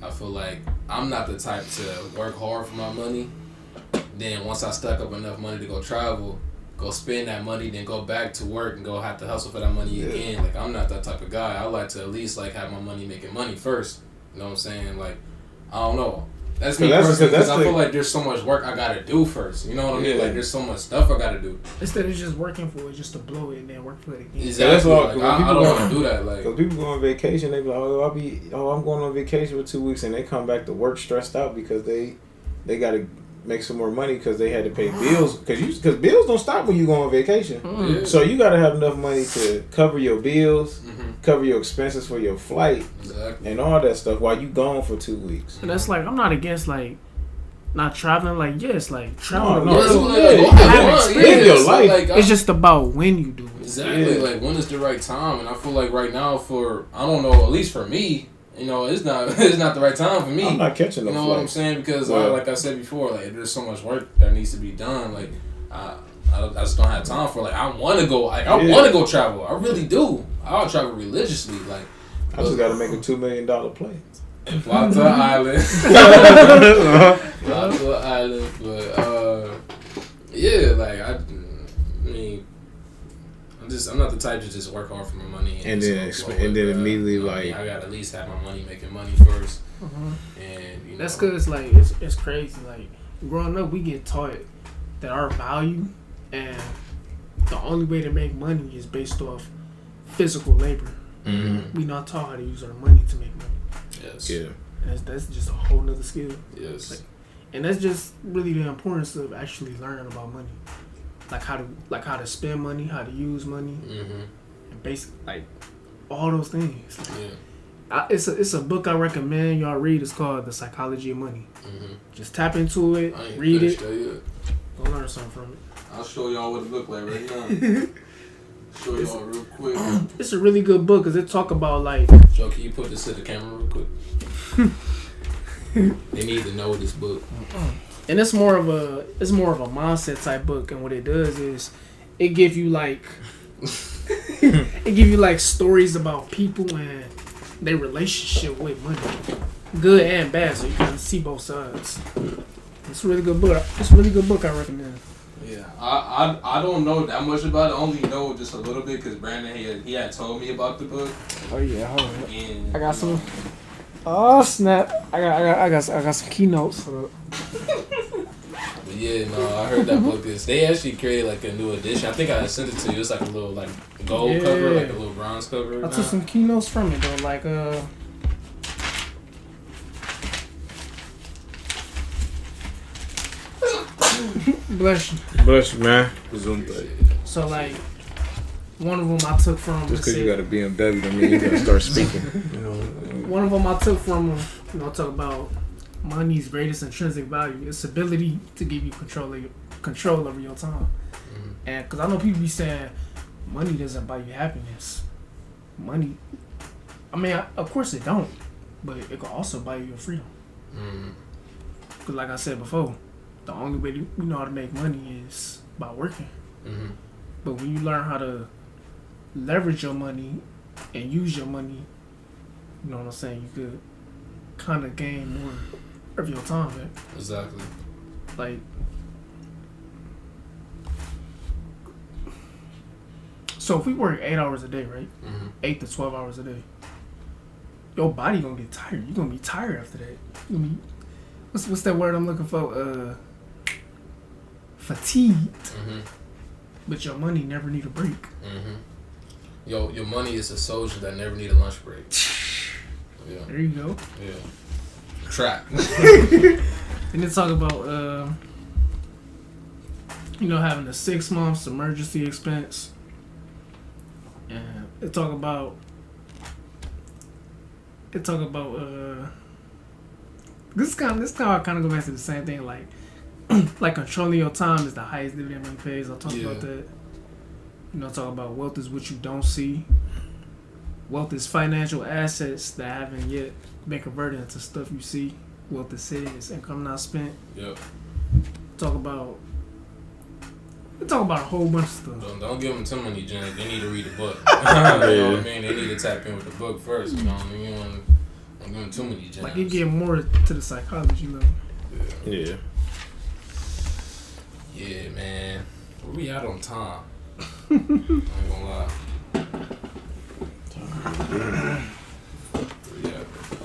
I feel like I'm not the type to work hard for my money. Then once I stack up enough money to go travel, go spend that money, then go back to work and go have to hustle for that money again. Like I'm not that type of guy. I like to at least like have my money making money first. You know what I'm saying? Like I don't know. That's me personally because I feel like there's so much work I gotta do first. You know what I mean? Like there's so much stuff I gotta do. Instead of just working for it, just to blow it and then work for it again. Exactly. Like, I don't want to do that. Like, because people go on vacation, they be like, I'm going on vacation for 2 weeks, and they come back to work stressed out because they gotta make some more money because they had to pay bills because bills don't stop when you go on vacation. So you gotta have enough money to cover your bills, cover your expenses for your flight, and all that stuff while you gone for 2 weeks. And that's like I'm not against like not traveling. Like yes, like traveling. Live your life. Like, it's just about when you do it. Exactly. Like when is the right time? And I feel like right now I don't know. At least for me. It's not the right time for me. I'm not catching them. You know what I'm saying? Because like I said before, like there's so much work that needs to be done. Like I just don't have time for it. Like I want to go. Like I want to go travel. I really do. I'll travel religiously. Like I just got to make a $2 million play. Fly to an island. Fly to an island. But like I mean. I'm not the type to just work hard for my money and then immediately I gotta at least have my money making money first. And that's because like it's crazy. Like growing up, we get taught that our value and the only way to make money is based off physical labor. We not taught how to use our money to make money. Yes. Yeah. And that's just a whole nother skill. Yes. And that's just really the importance of actually learning about money. Like how to spend money, how to use money, and basically like all those things. Yeah. It's a book I recommend y'all read. It's called The Psychology of Money. Just tap into it, read it, go learn something from it. I'll show y'all what it look like right now. Show y'all real quick. It's a really good book because it talk about like. Joe, can you put this to the camera real quick? They need to know this book. And it's more of a mindset type book, and what it does is it give you like stories about people and their relationship with money, good and bad, so you can see both sides. It's a really good book. I recommend. Yeah, I don't know that much about it. I only know just a little bit because Brandon he had told me about the book. Oh yeah, hold on. And, I got some. Oh snap! I got some keynotes. But yeah, no, I heard that book is. They actually created like a new edition. I think I sent it to you. It's like a little like gold cover, like a little bronze cover. I took some keynotes from it though, like Bless you, man. So like, one of them I took from. Just because you got a BMW, don't mean you gotta start speaking. One of them I took from talk about money's greatest intrinsic value, its ability to give you control over your time. And because I know people be saying money doesn't buy you happiness. Money, I mean, of course it don't, but it can also buy you your freedom. Because like I said before, the only way you know how to make money is by working. But when you learn how to leverage your money and use your money, you know what I'm saying, you could kind of gain more of your time back. Exactly. Like, so if we work 8 hours a day, right? 8 to 12 hours a day, your body gonna get tired. You're gonna be tired after that. You gonna be, what's that word I'm looking for? Fatigued. But your money never need a break. Your money is a soldier that never need a lunch break. Yeah. There you go. Yeah. Trap. And they talk about having a 6 months emergency expense. And they talk about this kind of go back to the same thing, like like controlling your time is the highest dividend money pays. I'll talk about that. Talk about wealth is what you don't see. Wealth is financial assets that haven't yet been converted into stuff you see. Wealth is savings, income not spent. Yep. Talk about a whole bunch of stuff. Don't give them too many gems. They need to read the book. You know what I mean? They need to tap in with the book first. You know what I mean? You don't give them too many gems. Like it get more to the psychology level. Yeah. Yeah, man. We out on time. I ain't gonna lie.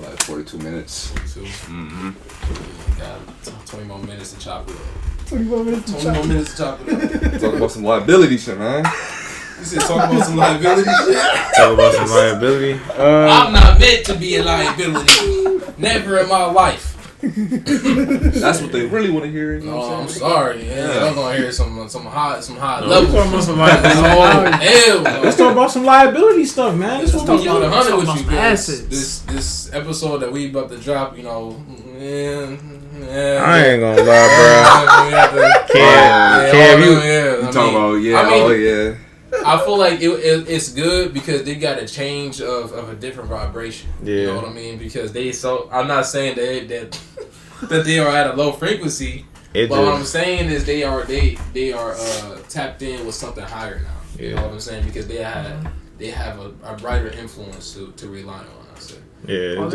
Like 42 minutes. 42. You got 20 more minutes to chop it up. 20 more minutes to chop it up. Talk about some liability shit, man. You said talk about some liability shit? Talk about some liability. I'm not meant to be a liability. Never in my life. That's what they really want to hear. You know what I'm I'm saying? sorry. Yeah. I'm gonna hear some high level. Let's talk about some liability stuff, man. Let's talk about 100 with you guys. Assets. This episode that we about to drop, I ain't gonna lie, bro. You talking about I feel like it's good because they got a change of a different vibration. Yeah. You know what I mean? Because I'm not saying that they are at a low frequency. But what I'm saying is they are tapped in with something higher now. Yeah. You know what I'm saying? Because they have a brighter influence to rely on. I say. Yeah.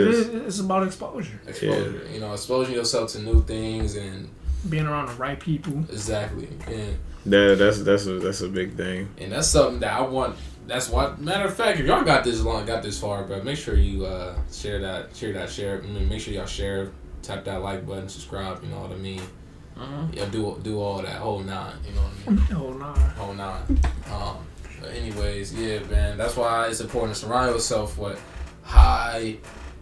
It's about exposure. Exposure. Yeah. Exposing yourself to new things and being around the right people. Exactly. And that's a big thing. And that's something that I want. That's why. Matter of fact, if y'all got this far, but make sure you share. Make sure y'all share. Tap that like button, subscribe. You know what I mean. Yeah, do all that whole 9. You know what I mean. Whole nine. But anyways, yeah, man. That's why it's important to surround yourself with high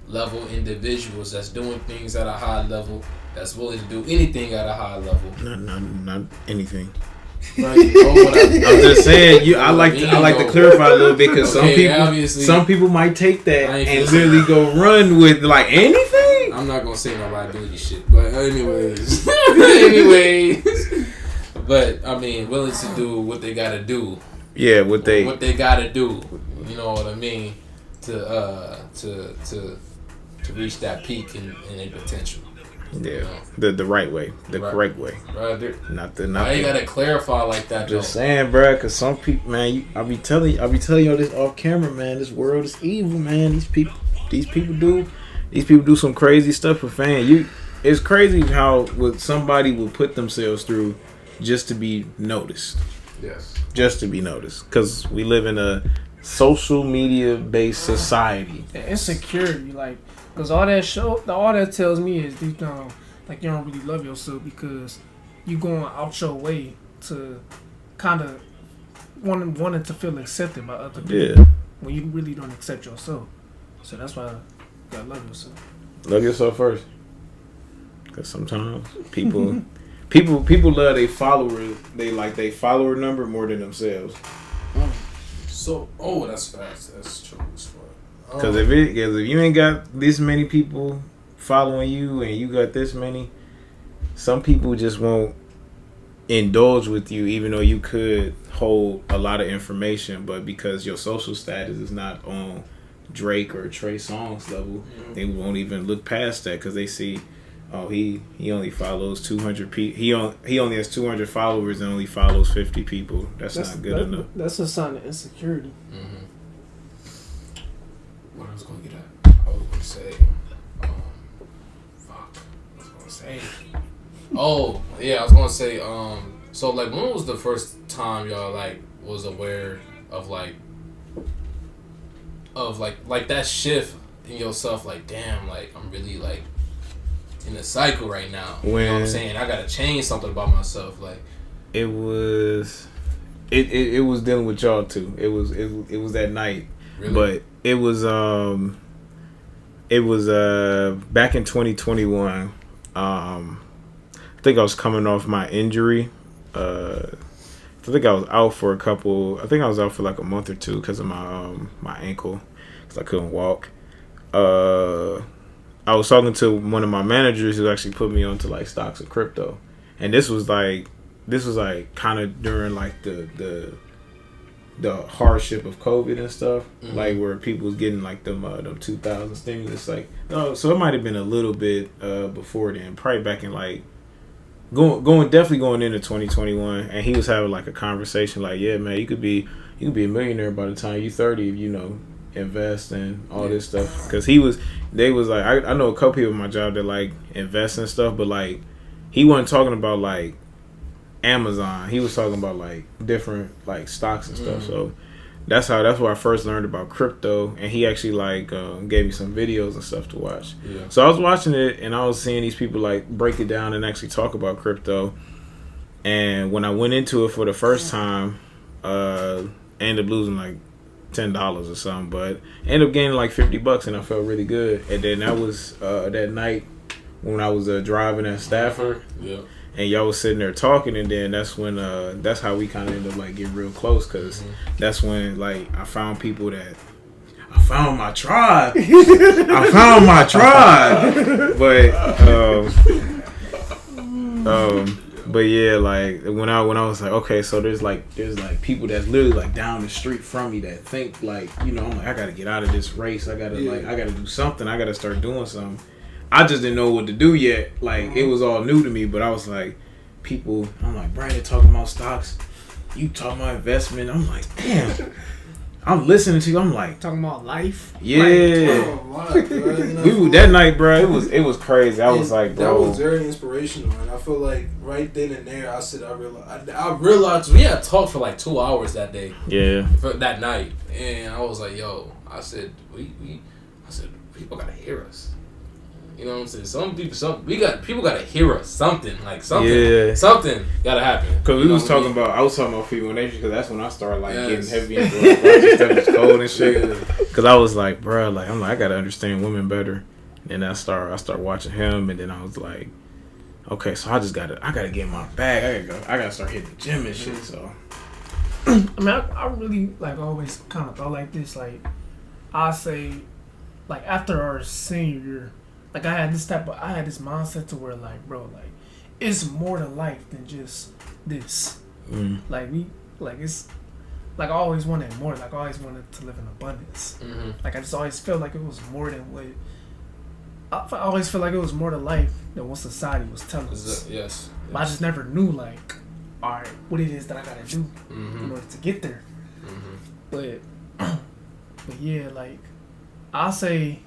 level individuals that's doing things at a high level. That's willing to do anything at a high level. Not anything. Bro, you know what I'm just saying. I like to clarify a little bit because some people might take that and literally go run with like anything. I'm not gonna say no liability shit, but anyways, but I mean, willing to do what they gotta do. Yeah, what they gotta do. You know what I mean? To reach that peak in their potential. Yeah, you know? the right way, the correct way. Not the. I ain't gotta clarify like that. Just saying, bro. Because some people, man, I be telling you this off camera, man. This world is evil, man. These people do some crazy stuff for fame. It's crazy how somebody will put themselves through just to be noticed. Yes. Just to be noticed, because we live in a social media based society. The insecurity, like. Because all that tells me is deep down, like you don't really love yourself because you going out your way to kind of wanting to feel accepted by other people. Yeah. When you really don't accept yourself. So that's why you gotta love yourself. Love yourself first. Because sometimes people love their followers. They like their follower number more than themselves. So, that's fast. That's true as fuck. Because if you ain't got this many people following you and you got this many, some people just won't indulge with you even though you could hold a lot of information, but because your social status is not on Drake or Trey Songz level, they won't even look past that because they see, oh, he only follows 200 people. He only has 200 followers and only follows 50 people. That's not good enough. That's a sign of insecurity. Mm-hmm. What I was going to get at? I was going to say, I was going to say, so like, when was the first time y'all like was aware of like that shift in yourself? Like, damn, like I'm really like in a cycle right now. You know what I'm saying? I gotta change something about myself. Like, it was dealing with y'all too. It was that night, really? But it was back in 2021. I think I was coming off my injury. I think I was out for like a month or two because of my ankle, because I couldn't walk. I was talking to one of my managers who actually put me onto like stocks and crypto, and this was like kind of during like the hardship of COVID and stuff, like where people was getting like them 2000 stimulus, like so it might have been a little bit before then, probably back in like definitely going into 2021, and he was having like a conversation like, yeah, man, you could be a millionaire by the time you're 30 if you invest and all this stuff, because they was like, I know a couple people in my job that like invest and stuff, but like he wasn't talking about like Amazon. He was talking about like different like stocks and stuff. So that's where I first learned about crypto, and he actually like gave me some videos and stuff to watch. Yeah. So I was watching it and I was seeing these people like break it down and actually talk about crypto. And when I went into it for the first time, I ended up losing like $10 or something, but ended up gaining like $50 and I felt really good. And then that was that night when I was driving at Stafford. Yeah. And y'all was sitting there talking, and then that's when that's how we kind of ended up like getting real close, because that's when like I found my tribe. I found my tribe. But yeah, like when I was like, okay, so there's like people that's literally like down the street from me that think like, I'm like, I gotta get out of this race. I gotta do something. I gotta start doing something. I just didn't know what to do yet. Like, it was all new to me, but I was like, I'm like, Brandon talking about stocks, you talking about investment. I'm like, damn. I'm listening to you. I'm like, talking about life. Yeah. That night, bro, it was crazy. I was like, bro, that was very inspirational, and I feel like right then and there, I realized we had talked for like 2 hours that day. Yeah. For that night, and I was like, yo, I said people gotta hear us. You know what I'm saying? People gotta hear us. Something gotta happen. Because I was talking about female nature, because that's when I started like getting heavy into like watching stuff that's cold and shit. Because I was like, bro, like I gotta understand women better. And I start watching him, and then I was like, Okay, so I gotta get my bag. I gotta start hitting the gym and shit. So I mean, I really like always kind of thought like this. Like I say, like after our senior year, like I had this mindset to where like, bro, like it's more to life than just this. It's like I always wanted more. Like I always wanted to live in abundance. Like I just always felt like it was more than what. I always felt like it was more to life than what society was telling us. Yes. But I just never knew like, all right, what it is that I gotta do in order to get there. But yeah, like I'll say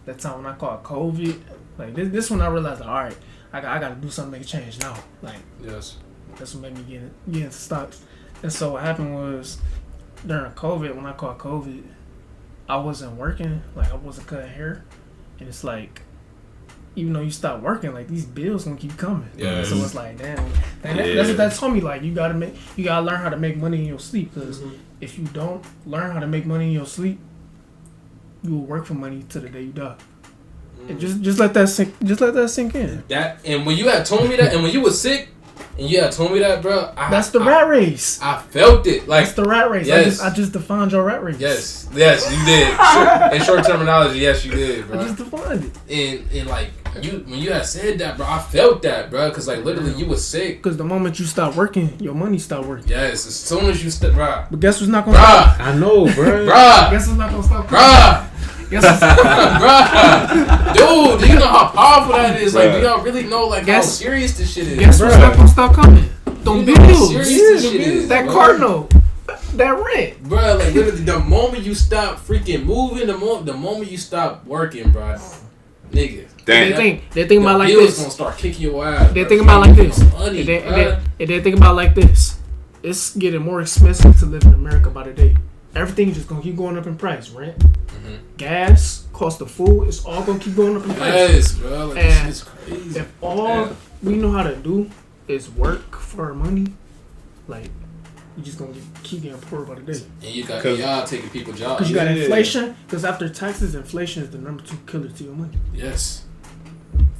that time when I caught COVID, like this when I realized, all right, I gotta do something to make a change now. Like yes, that's what made me get into stocks. And so what happened was during COVID, when I caught COVID, I wasn't working, like I wasn't cutting hair. And it's like, even though you stop working, like these bills gonna keep coming. Yeah. So it's like, damn. That's what that told me. Like you gotta learn how to make money in your sleep. Because if you don't learn how to make money in your sleep, you will work for money till the day you die. And just let that sink. Just let that sink in. That and when you had told me that, and when you was sick, and you had told me that, bro. That's the rat race. I felt it. Like that's the rat race. Yes. I just defined your rat race. Yes, you did. In short terminology, yes, you did, bro. I just defined it. And like when you had said that, bro, I felt that, bro, because like literally you was sick. Because the moment you stop working, your money stop working. Yes, as soon as you stop, bro. But guess what's not gonna stop? I know, bro. Guess what's not gonna stop? Bruh. Bruh. Dude, do you know how powerful that is? Like, do y'all really know like how serious this shit is? Guess what's not gonna stop coming? Them bills. That bro. car note. That rent. Bruh, like literally the moment you stop freaking moving, the moment you stop working, bruh. Nigga. They think about like bills this. Gonna start kicking your ass. They think about like this. Money, and they think about like this. It's getting more expensive to live in America by the day. Everything just gonna keep going up in price. Rent, gas, cost of food, it's all gonna keep going up in price. Yes, bro. Like, and this shit's crazy. if all we know how to do is work for our money, like you just gonna keep getting poor by the day. And you got AI taking people's jobs. Because you got inflation. Because after taxes, inflation is the number 2 killer to your money. Yes.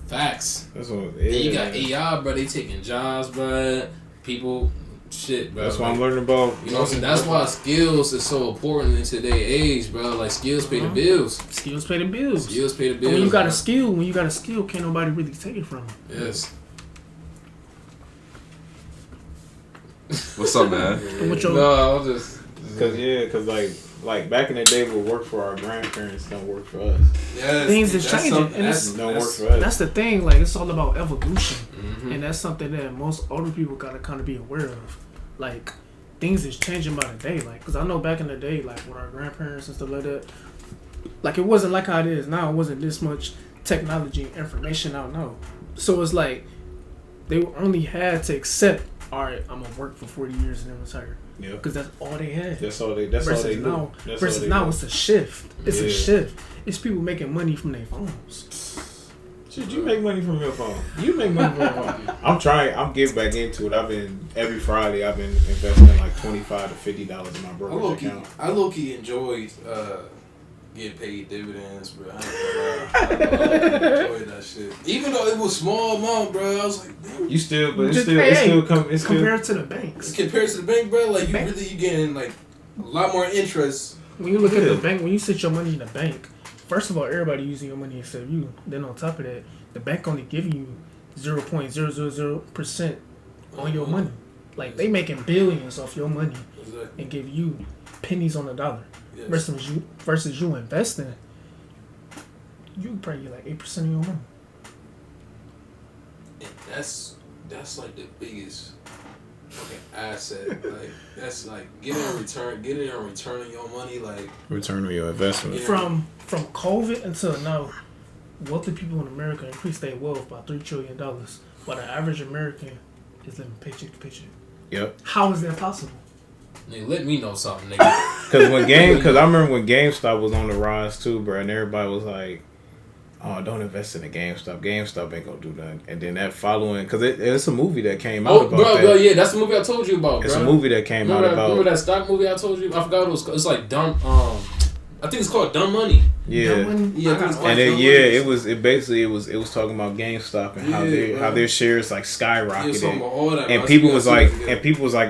Facts. That's what. And you got AI, bro. They taking jobs, bro. People. Shit, bro. That's what I'm learning about. You know what I'm saying? That's why skills is so important in today's age, bro. Like skills pay the bills. Skills pay the bills. Skills pay the bills. And when you got a skill, can't nobody really take it from you. Yes. What's up, man? No, I'm just Cause like back in the day, what worked for our grandparents don't work for us. yes. Things is changing, and Don't work for us. that's the thing. Like it's all about evolution, and that's something that most older people gotta kind of be aware of. Like things is changing by the day. Like, cause I know back in the day, like with our grandparents and stuff like that, like it wasn't like how it is now. It wasn't this much technology and information out now. So it's like they only had to accept, all right, I'm gonna work for 40 years and then retire. Yeah. Because that's all they had. That's all they Now, know. versus now it's a shift. It's a shift. It's people making money from their phones. Should you make money from your phone? You make money from your phone. I'm getting back into it. Every Friday I've been investing like $25 to $50 in my brokerage account. I low-key enjoyed getting paid dividends, bro. I enjoyed that shit. Even though it was small amount, bro, I was like, damn. It's compared to the banks. Compared to the bank, bro, like you getting like a lot more interest. When you look at the bank, when you sit your money in the bank, first of all, everybody using your money except you. Then on top of that, the bank only giving you 0.000% on your money. Like they making billions off your money and give you pennies on the dollar. Yes. Versus you investing, you probably get like 8% of your money. And that's like the biggest fucking asset. Like that's like getting a return on your money. Like return on your investment. From COVID until now, wealthy people in America increased their wealth by $3 trillion, while the average American is living paycheck to paycheck. Yep. How is that possible? Nigga, let me know something, nigga. Because I remember when GameStop was on the rise too, bro, and everybody was like, "Oh, don't invest in the GameStop. GameStop ain't gonna do nothing." And then that following, because it's a movie that came out about that. Bro, yeah, that's the movie I told you about. It's a movie that came out about. Remember that stock movie I told you? I forgot what it was. It's like dumb. I think it's called Dumb Money. Yeah. It was talking about GameStop and how their shares like skyrocketed. And people was like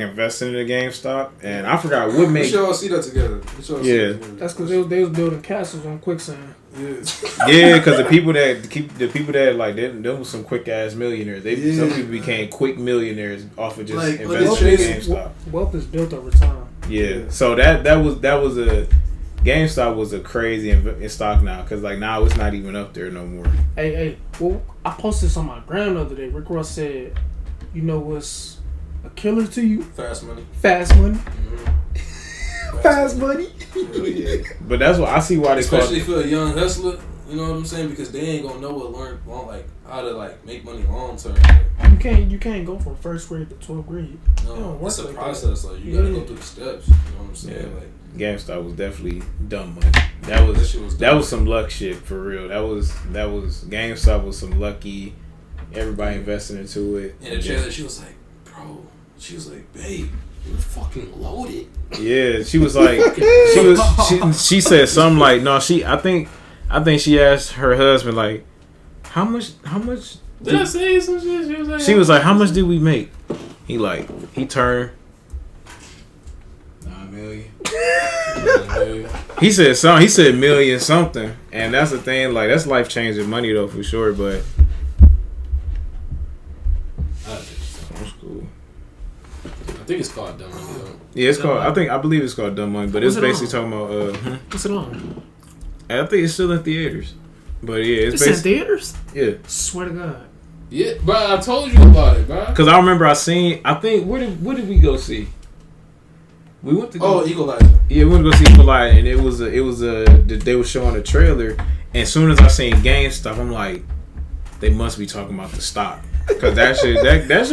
investing in the GameStop, and I forgot what made. We should all see that together. That's because they was building castles on quicksand. Yeah, because the people that like them was some quick ass millionaires. Some people became quick millionaires off of just investing in GameStop. Wealth is built over time. Yeah, so that was a GameStop was a crazy in stock now, because like now it's not even up there no more. Hey, well, I posted this on my gram the other day. Rick Ross said, "You know what's a killer to you? Fast money. Fast money. Mm-hmm. Fast money." Yeah. But that's what I see why they especially for a young hustler. You know what I'm saying? Because they ain't gonna know how to make money long term. You can't go from first grade to 12th grade. No, it's a process. Like you gotta go through the steps. You know what I'm saying? Yeah. Like GameStop was definitely dumb money. That was some luck shit for real. That was GameStop was some lucky. Everybody invested into it. In the trailer, she was like, babe, you're fucking loaded. Yeah, she was like, she said something like, no, I think she asked her husband like, how much did I say some shit? She was like, how much did we make? He turned 9 million. He said million something, and that's the thing. Like that's life changing money though for sure. But that's cool. I think it's called Dumb Money though. Yeah, it's called. I believe it's called Dumb Money, but it's basically talking about. What's it on? I think it's still in theaters. But yeah, it's in theaters. Yeah. Swear to God. Yeah, bro. I told you about it, bro. Because I remember I think where did we go see? We went to go. Oh, Equalizer. Yeah, we went to go see Equalizer, and it was they were showing a trailer, and as soon as I seen GameStop, I'm like, they must be talking about the stock, because that shit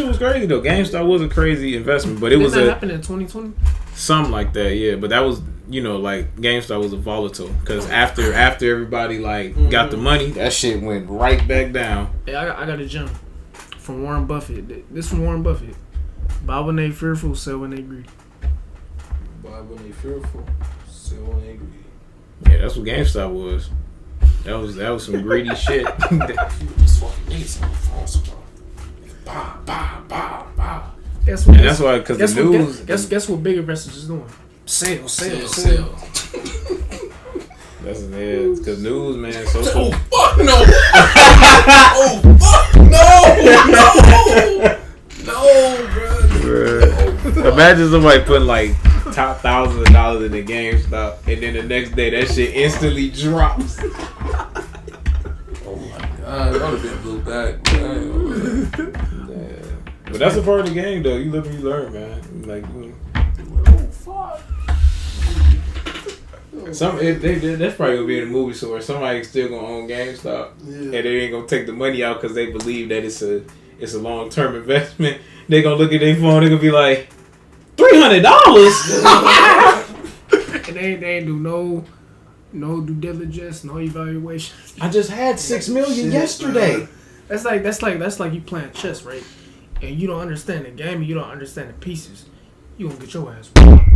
was crazy though. GameStop was a crazy investment, but it was happened in 2020. Something like that, yeah. But that was like GameStop was a volatile, because after everybody got the money, that shit went right back down. Yeah, I got a gem from Warren Buffett. This from Warren Buffett. Buy when they fearful, sell when they greedy. Buy when they fearful, sell when they greedy. Yeah, that's what GameStop was. That was some greedy shit. Just fucking niggas on the phone, so bah. That's why, because the news. Guess what big investors is doing? Sell. That's it. Because news, man. So oh fuck no! Oh fuck no! Bro. Imagine somebody putting top thousands of dollars in the GameStop, and then the next day that shit instantly drops. Oh my god, that would have been blue back. But that's a part of the game, though. You live and you learn, man. Oh fuck. That's probably gonna be in a movie somewhere. Somebody's still gonna own GameStop, and they ain't gonna take the money out because they believe that it's a long term investment. They gonna look at their phone. They gonna be like, $300. And they ain't do no due diligence, no evaluation. I just had $6 million yesterday. That's like you playing chess, right? And you don't understand the game, and you don't understand the pieces. You gonna get your ass rocked.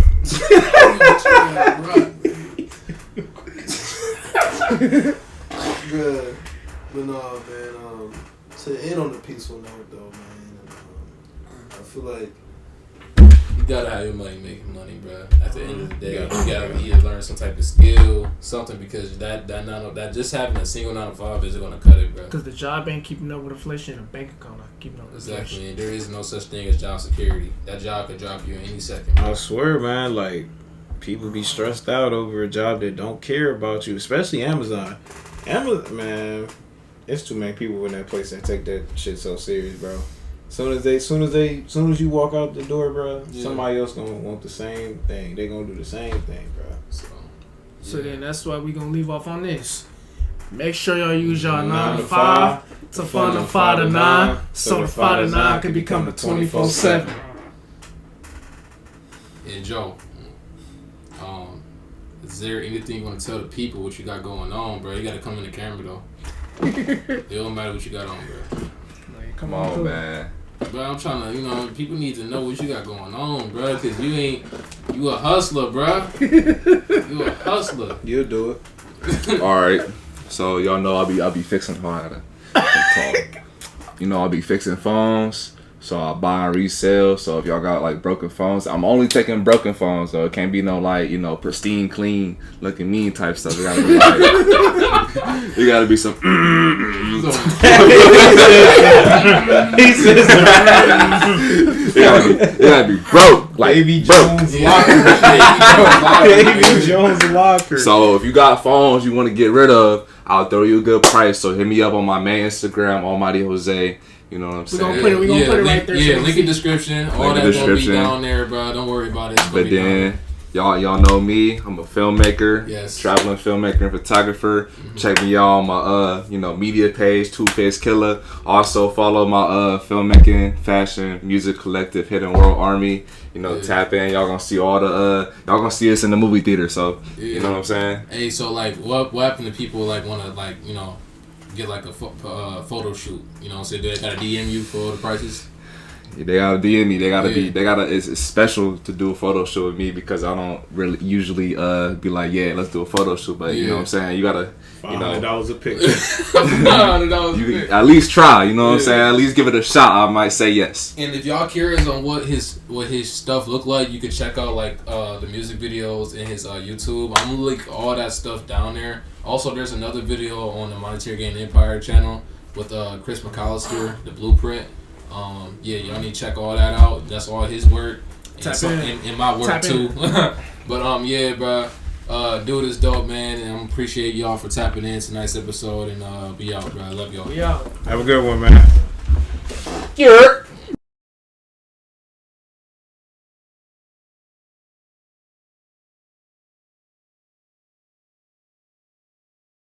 Good. But no, man, to end on a peaceful note though, man, I feel like you gotta have your money making money, bro. At the end of the day, you gotta either learn some type of skill, something, because that just having a single 9 to 5 isn't gonna cut it, bro. Because the job ain't keeping up with inflation, and the bank account not keeping up with inflation. Exactly, and there is no such thing as job security. That job could drop you in any second, bro. I swear, man, people be stressed out over a job that don't care about you, especially Amazon. Man, it's too many people in that place that take that shit so serious, bro. Soon as you walk out the door, bro, somebody else gonna want the same thing. They gonna do the same thing, bro. So then that's why we gonna leave off on this. Make sure y'all use y'all 9 to 5 to fund the 5 to 9, so the 5 to 9 can become the 24/7. And Joe, is there anything you want to tell the people what you got going on, bro? You got to come in the camera though. It don't matter what you got on, bro. Come on, man. bro. I'm trying to, people need to know what you got going on, bro. Because you a hustler, bro. You a hustler. You'll do it. All right. So y'all know I'll be fixing. Hold on, I gotta talk. I'll be fixing phones. So I buy and resell. So if y'all got like broken phones, I'm only taking broken phones. So it can't be no like pristine, clean, looking mean type stuff. It gotta be like, it gotta be some. He says it gotta be broke, like Davy broke. Jones locker. Davy Jones locker. So if you got phones you want to get rid of, I'll throw you a good price. So hit me up on my main Instagram, Almighty Jose. You know what I'm saying? We're gonna put it right there. Yeah, link in description. All that's gonna be down there, bro. Don't worry about it. But then y'all know me. I'm a filmmaker. Yes. Traveling filmmaker and photographer. Mm-hmm. Check me out on my media page, Two-Face Killer. Also follow my filmmaking, fashion, music collective, Hidden World Army. Tap in. Y'all gonna see all the y'all gonna see us in the movie theater. So you know what I'm saying? Hey, so like, what happened to people like wanna like get like a photo shoot? So they gotta DM you for the prices. Yeah, they gotta DM me. They gotta. It's special to do a photo shoot with me because I don't really usually be like, yeah, let's do a photo shoot. But you know what I'm saying? You gotta. $500 a picture. You at least try. You know what I'm saying? At least give it a shot. I might say yes. And if y'all curious on what his stuff look like, you can check out like the music videos in his YouTube. I'm gonna link all that stuff down there. Also, there's another video on the Monetary Gain Empire channel with Chris McAllister, The Blueprint. Y'all need to check all that out. That's all his work. And my work too. But bro. Dude is dope, man, and I appreciate y'all for tapping in tonight's episode, and be out, bro. I love y'all. We out. Have a good one, man. Yeah.